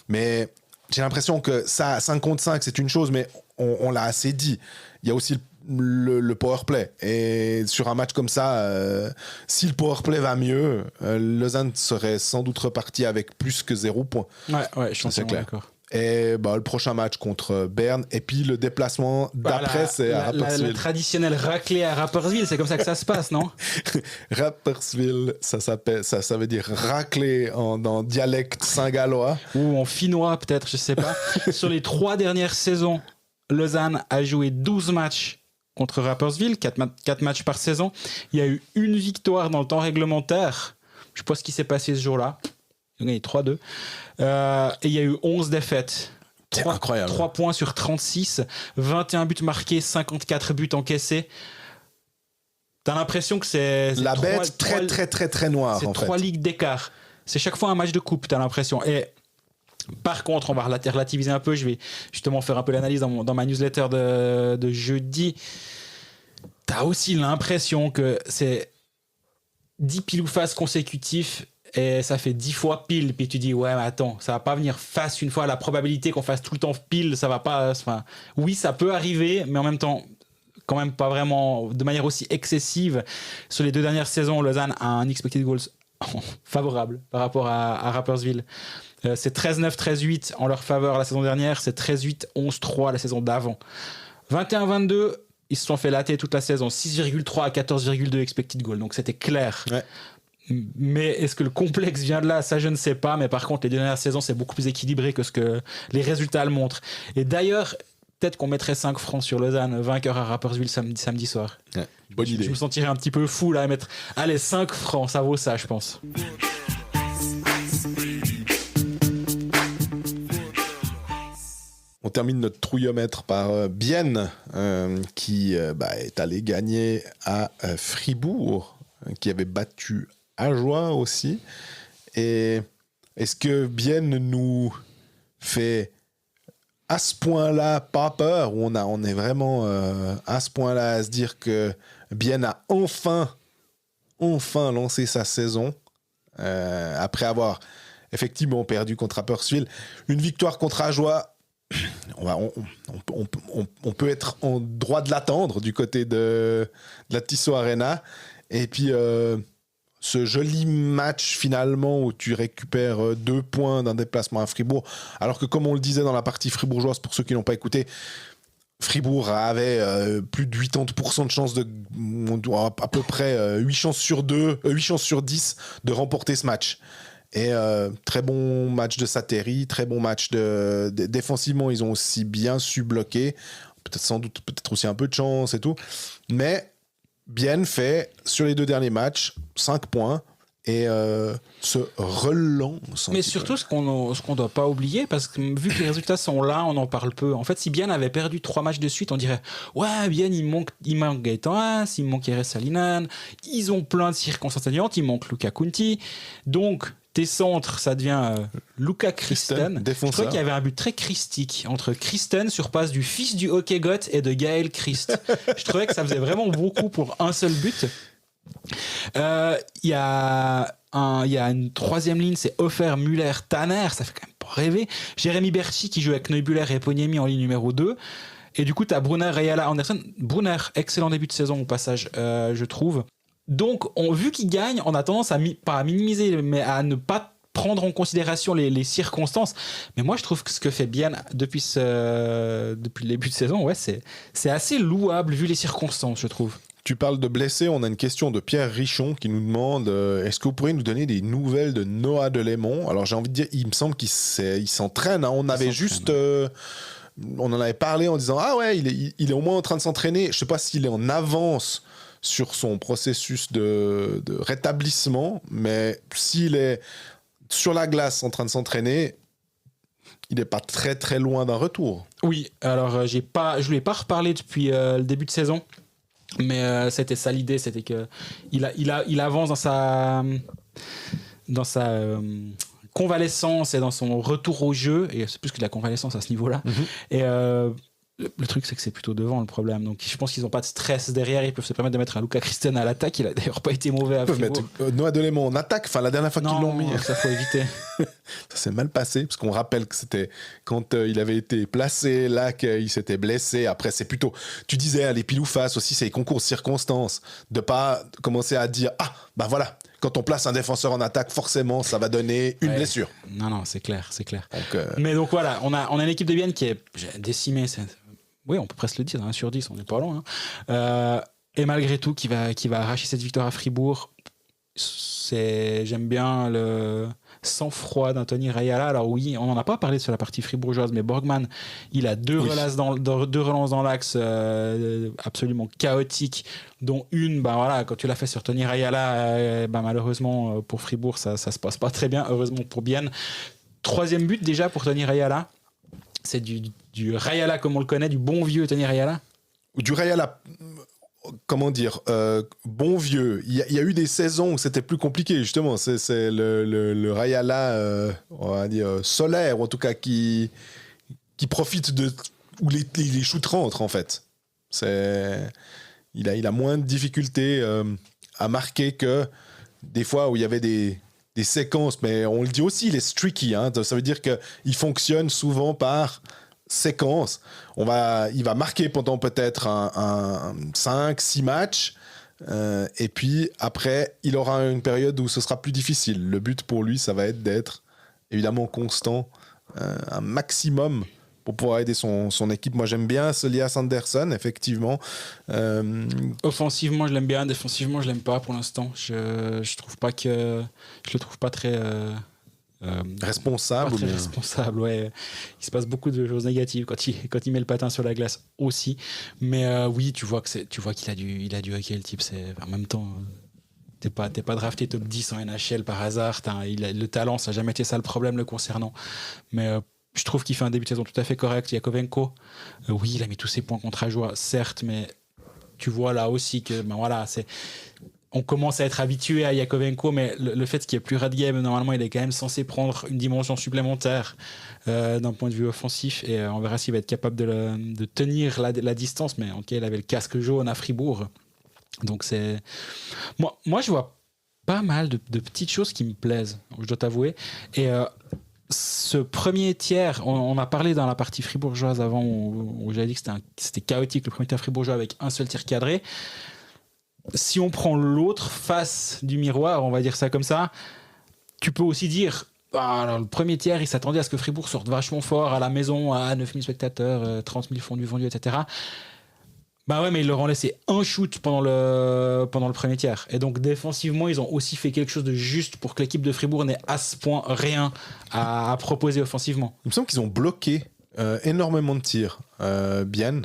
Mais j'ai l'impression que ça, 5 contre 5, c'est une chose, mais on l'a assez dit. Il y a aussi le powerplay. Et sur un match comme ça, si le powerplay va mieux, Lausanne serait sans doute reparti avec plus que 0 points. Ouais, je suis d'accord. Et le prochain match contre Berne, et puis le déplacement d'après, c'est à Rapperswil. Le traditionnel raclé à Rapperswil, c'est comme ça que ça se passe, non? Rapperswil, ça veut dire raclé dans dialecte saint-gallois. Ou en finnois, peut-être, je sais pas. Sur les 3 dernières saisons, Lausanne a joué 12 matchs contre Rapperswil, 4 matchs par saison. Il y a eu 1 victoire dans le temps réglementaire. Je sais pas ce qui s'est passé ce jour-là. Ils ont gagné 3-2. Et il y a eu 11 défaites. C'est incroyable. 3 points sur 36, 21 buts marqués, 54 buts encaissés. T'as l'impression que c'est la bête très noire. C'est 3 ligues d'écart. C'est chaque fois un match de coupe, t'as l'impression. Et par contre, on va relativiser un peu. Je vais justement faire un peu l'analyse dans ma newsletter de jeudi. T'as aussi l'impression que c'est 10 pile ou face consécutifs et ça fait 10 fois pile. Puis tu dis, ouais, mais attends, ça va pas venir face une fois. La probabilité qu'on fasse tout le temps pile, ça va pas. Enfin, oui, ça peut arriver, mais en même temps, quand même pas vraiment de manière aussi excessive. Sur les 2 dernières saisons, Lausanne a un expected goals favorable par rapport à Rapperswil. C'est 13-9, 13-8 en leur faveur la saison dernière, c'est 13-8, 11-3 la saison d'avant. 21-22, ils se sont fait latter toute la saison, 6,3 à 14,2 expected goal, donc c'était clair. Ouais. Mais est-ce que le complexe vient de là? Ça, je ne sais pas, mais par contre, les 2 dernières saisons, c'est beaucoup plus équilibré que ce que les résultats le montrent. Et d'ailleurs, peut-être qu'on mettrait 5 francs sur Lausanne, vainqueur à Rapperswil samedi soir. Ouais, bonne idée. Je me sentirais un petit peu fou là à mettre, allez, 5 francs, ça vaut ça, je pense. On termine notre trouillomètre par Bienne, qui est allé gagner à Fribourg, qui avait battu Ajoie aussi. Et est-ce que Bienne nous fait à ce point-là pas peur, où on est vraiment à ce point-là à se dire que Bienne a enfin lancé sa saison, après avoir effectivement perdu contre Rapperswil. Une victoire contre Ajoie, on peut être en droit de l'attendre du côté de la Tissot Arena. Et puis ce joli match finalement où tu récupères 2 points d'un déplacement à Fribourg, alors que comme on le disait dans la partie fribourgeoise, pour ceux qui n'ont pas écouté, Fribourg avait plus de 80% de chances à peu près 8 chances sur 10 de remporter ce match. Et très bon match de Sateri, très bon match défensivement, ils ont aussi bien su bloquer. Peut-être aussi un peu de chance et tout. Mais Bienne fait, sur les 2 derniers matchs, 5 points. Et se relance. Mais surtout, ce qu'on doit pas oublier, parce que vu que les résultats sont là, on en parle peu. En fait, si Bienne avait perdu 3 matchs de suite, on dirait ouais, Bienne, il manque Gaëtan Haas, il manque Eres Salinan, ils ont plein de circonstances atténuantes, il manque Luca Kunti. Donc, tes centres, ça devient Luca Christen. Je trouvais qu'il y avait un but très christique entre Christen sur passe du fils du hockey goth et de Gaël Christ. Je trouvais que ça faisait vraiment beaucoup pour un seul but. Il y a une 3e ligne, c'est Hofer, Muller, Tanner, ça fait quand même pas rêver. Jérémy Berchi qui joue avec Neubuller et Poniemi en ligne numéro 2. Et du coup, tu as Brunner, Rayala, Anderson. Brunner, excellent début de saison au passage, je trouve. Donc, vu qu'il gagne, on a tendance pas à minimiser, mais à ne pas prendre en considération les circonstances. Mais moi, je trouve que ce que fait bien depuis le début de saison, ouais, c'est assez louable vu les circonstances, je trouve. Tu parles de blessés, on a une question de Pierre Richon qui nous demande est-ce que vous pourriez nous donner des nouvelles de Noah Delémont? Alors j'ai envie de dire, il me semble qu'il s'entraîne. Hein. On en avait parlé en disant ah ouais, il est au moins en train de s'entraîner. Je sais pas s'il est en avance sur son processus de rétablissement, mais s'il est sur la glace en train de s'entraîner, il n'est pas très très loin d'un retour. Oui, alors je lui ai pas reparlé depuis le début de saison. Mais c'était ça l'idée, c'était que il avance dans sa convalescence et dans son retour au jeu, et c'est plus que de la convalescence à ce niveau-là. Et le truc, c'est que c'est plutôt devant le problème. Donc je pense qu'ils n'ont pas de stress derrière. Ils peuvent se permettre de mettre un Luca Christen à l'attaque. Il a d'ailleurs pas été mauvais à Fribourg. Ils peuvent mettre Noah Delémont en attaque. Enfin, la dernière fois qu'ils l'ont mis. Ça faut éviter. Ça s'est mal passé, parce qu'on rappelle que c'était quand il avait été placé là qu'il s'était blessé. Après, c'est plutôt, tu disais, les pile ou face aussi, c'est les concours de circonstances. De pas commencer à dire ah, bah voilà. Quand on place un défenseur en attaque, forcément, ça va donner une blessure. Non, c'est clair. Donc, Mais donc voilà, on a une équipe de Bienne qui est décimée. Oui, on peut presque le dire, 1 sur 10, on n'est pas loin. Hein. Et malgré tout, qui va arracher cette victoire à Fribourg, j'aime bien le sang-froid d'Anthony Rayala. Alors oui, on n'en a pas parlé sur la partie fribourgeoise, mais Borgman, il a 2 relances dans l'axe absolument chaotiques, dont une, quand tu l'as fait sur Tony Rayala, malheureusement pour Fribourg, ça se passe pas très bien, heureusement pour Bienne. 3e but déjà pour Tony Rayala. C'est du Rayala comme on le connaît, du bon vieux Tony Rayala. Du Rayala, comment dire, bon vieux. Il y a eu des saisons où c'était plus compliqué, justement. C'est le Rayala, on va dire, solaire, ou en tout cas qui profite de où les shoots rentrent, en fait. Il a moins de difficultés à marquer que des fois où il y avait des séquences, mais on le dit aussi, il est streaky, hein, ça veut dire qu'il fonctionne souvent par séquence. Il va marquer pendant peut-être un 5-6 matchs, et puis après, il aura une période où ce sera plus difficile. Le but pour lui, ça va être d'être évidemment constant, un maximum pour pouvoir aider son équipe. Moi, j'aime bien Elias Anderson, effectivement. Offensivement, je l'aime bien. Défensivement, je l'aime pas pour l'instant. Je trouve pas que je le trouve pas très responsable. Pas très responsable, ouais. Il se passe beaucoup de choses négatives quand il met le patin sur la glace aussi. Mais oui, tu vois qu'il a du hockey, le type. En même temps. T'es pas drafté top 10 en NHL par hasard. Le talent, ça n'a jamais été ça le problème le concernant. Mais je trouve qu'il fait un début de saison tout à fait correct. Yakovenko, oui, il a mis tous ses points contre Ajoie, certes, mais tu vois là aussi que on commence à être habitué à Yakovenko, mais le fait qu'il n'y ait plus red game, normalement, il est quand même censé prendre une dimension supplémentaire d'un point de vue offensif, et on verra s'il va être capable de tenir la distance. Mais ok, il avait le casque jaune à Fribourg, donc c'est moi je vois pas mal de petites choses qui me plaisent, je dois t'avouer. Et ce premier tiers, on a parlé dans la partie fribourgeoise avant où j'avais dit que c'était chaotique le premier tiers fribourgeois avec un seul tir cadré. Si on prend l'autre face du miroir, on va dire ça comme ça, tu peux aussi dire alors, le premier tiers, il s'attendait à ce que Fribourg sorte vachement fort à la maison, à 9000 spectateurs, 30 000 fondus vendus, etc. Bah ouais, mais ils leur ont laissé un shoot pendant le premier tiers. Et donc défensivement, ils ont aussi fait quelque chose de juste pour que l'équipe de Fribourg n'ait à ce point rien à proposer offensivement. Il me semble qu'ils ont bloqué énormément de tirs. Bien.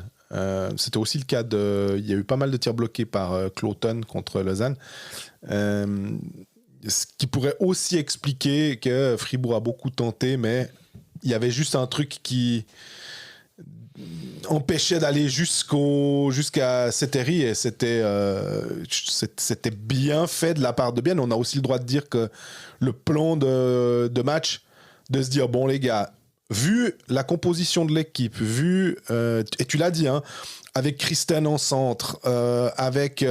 C'était aussi le cas il y a eu pas mal de tirs bloqués par Cloton contre Lausanne. Ce qui pourrait aussi expliquer que Fribourg a beaucoup tenté, mais il y avait juste un truc qui empêchait d'aller jusqu'à Seteri, et c'était bien fait de la part de Bien. On a aussi le droit de dire que le plan de match, de se dire, bon les gars, vu la composition de l'équipe, vu, et tu l'as dit, hein, avec Christen en centre, avec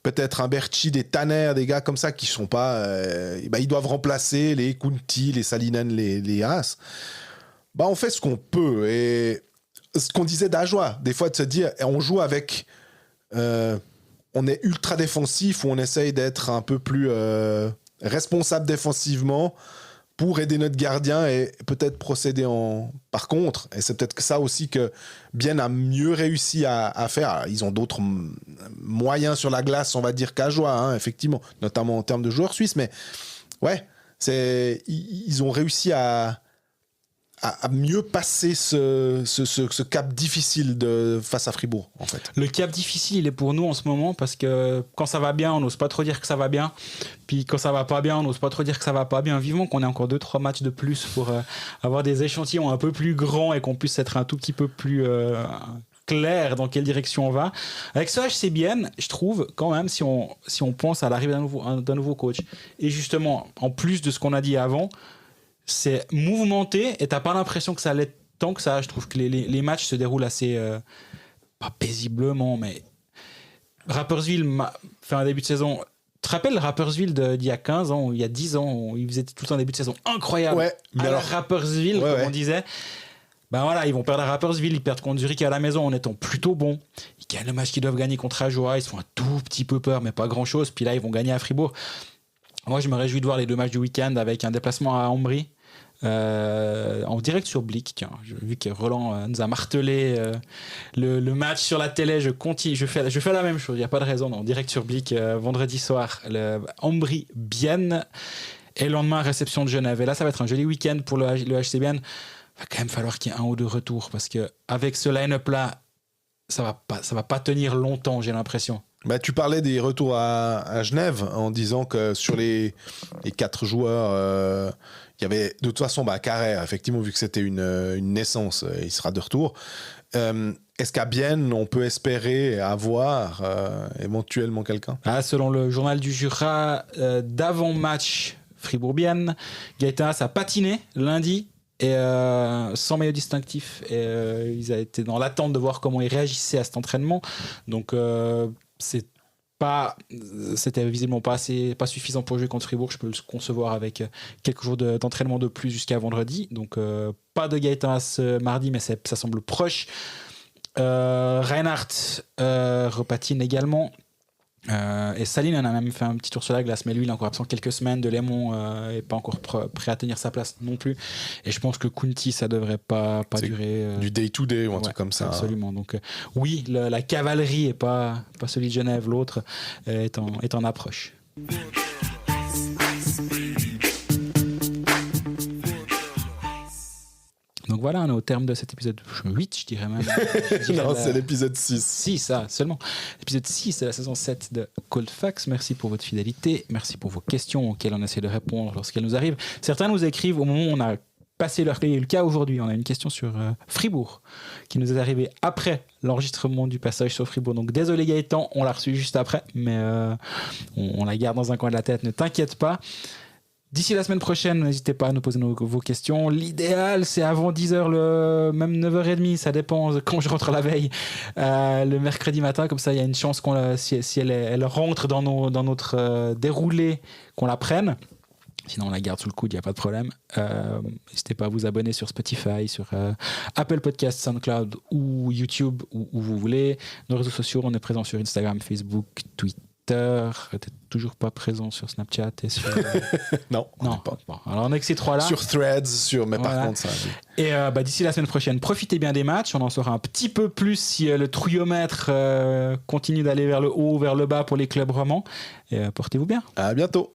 peut-être un Berchi, des Tanner, des gars comme ça qui sont pas... ils doivent remplacer les Kunti, les Salinen, les Haas. On fait ce qu'on peut. Et ce qu'on disait d'Ajoie, des fois de se dire, on joue avec... on est ultra défensif, ou on essaye d'être un peu plus responsable défensivement pour aider notre gardien et peut-être procéder par contre. Et c'est peut-être que ça aussi que Bien a mieux réussi à faire. Alors, ils ont d'autres moyens sur la glace, on va dire, qu'Ajoie, hein, effectivement, notamment en termes de joueurs suisses. Mais ouais, ils ont réussi à mieux passer ce cap difficile face à Fribourg, en fait. Le cap difficile, il est pour nous en ce moment parce que quand ça va bien, on n'ose pas trop dire que ça va bien. Puis quand ça va pas bien, on n'ose pas trop dire que ça va pas bien. Vivement qu'on ait encore 2-3 matchs de plus pour avoir des échantillons un peu plus grands et qu'on puisse être un tout petit peu plus clair dans quelle direction on va. Avec ce c'est bien, je trouve, quand même, si on pense à l'arrivée d'un nouveau coach. Et justement, en plus de ce qu'on a dit avant, c'est mouvementé et t'as pas l'impression que ça l'est tant que ça. Je trouve que les matchs se déroulent assez pas paisiblement, mais Rapperswil fait un début de saison. Tu te rappelles Rapperswil d'il y a 15 ans ou il y a 10 ans où ils faisaient tout un début de saison incroyable. Ouais, mais alors Rapperswil, comme on disait. Voilà, ils vont perdre à Rapperswil, ils perdent contre Zurich à la maison en étant plutôt bons. Ils gagnent le match qu'ils doivent gagner contre Ajoie, ils se font un tout petit peu peur, mais pas grand chose. Puis là, ils vont gagner à Fribourg. Moi, je me réjouis de voir les 2 matchs du week-end avec un déplacement à Ambry. En direct sur Blick, tiens, vu que Roland nous a martelé le match sur la télé, je fais la même chose, il n'y a pas de raison, en direct sur Blick vendredi soir, le Ambry Bienne, et le lendemain réception de Genève. Et là, ça va être un joli week-end pour le HC Bienne. Il va quand même falloir qu'il y ait 1 ou 2 retours parce qu'avec ce line-up là, ça va pas tenir longtemps, j'ai l'impression. Tu parlais des retours à Genève en disant que sur les 4 joueurs, il y avait de toute façon Carrère, effectivement, vu que c'était une naissance, il sera de retour. Est-ce qu'à Bienne, on peut espérer avoir éventuellement quelqu'un ? Selon le journal du Jura, d'avant-match Fribourg-Bienne, Gaëtan a patiné lundi. Et sans maillot distinctif, ils ont été dans l'attente de voir comment ils réagissaient à cet entraînement. Donc c'était visiblement pas suffisant pour jouer contre Fribourg. Je peux le concevoir avec quelques jours d'entraînement de plus jusqu'à vendredi. Donc pas de Gaëtan ce mardi, mais ça semble proche. Reinhardt repatine également. Et Saline en a même fait un petit tour sur la glace, mais lui il est encore absent quelques semaines. De Lemon est pas encore prêt à tenir sa place non plus, et je pense que Kunti ça devrait pas durer du day to day ou un truc comme ça, absolument. Donc oui, la cavalerie et pas celui de Genève, l'autre est en approche. Donc voilà, on est au terme de cet épisode 8, je dirais même. Non, c'est l'épisode 6. 6, seulement. L'épisode 6 de la saison 7 de Cold Facts. Merci pour votre fidélité. Merci pour vos questions auxquelles on essaie de répondre lorsqu'elles nous arrivent. Certains nous écrivent au moment où on a passé leur clé. Le cas aujourd'hui, on a une question sur Fribourg qui nous est arrivée après l'enregistrement du passage sur Fribourg. Donc désolé Gaëtan, on l'a reçu juste après, mais on la garde dans un coin de la tête, ne t'inquiète pas. D'ici la semaine prochaine, n'hésitez pas à nous poser vos questions. L'idéal, c'est avant 10h, même 9h30, ça dépend quand je rentre la veille, le mercredi matin. Comme ça, il y a une chance si elle rentre dans notre déroulé, qu'on la prenne. Sinon, on la garde sous le coude, il n'y a pas de problème. N'hésitez pas à vous abonner sur Spotify, sur Apple Podcasts, SoundCloud ou YouTube, où vous voulez. Nos réseaux sociaux, on est présent sur Instagram, Facebook, Twitter. Twitter, t'es toujours pas présent sur Snapchat et sur... Non, non. pas. Bon, alors on a que ces trois-là. Sur Threads, mais par Voilà. contre, ça... Et d'ici la semaine prochaine, profitez bien des matchs. On en saura un petit peu plus si le trouillomètre continue d'aller vers le haut ou vers le bas pour les clubs romans. Et portez-vous bien. À bientôt.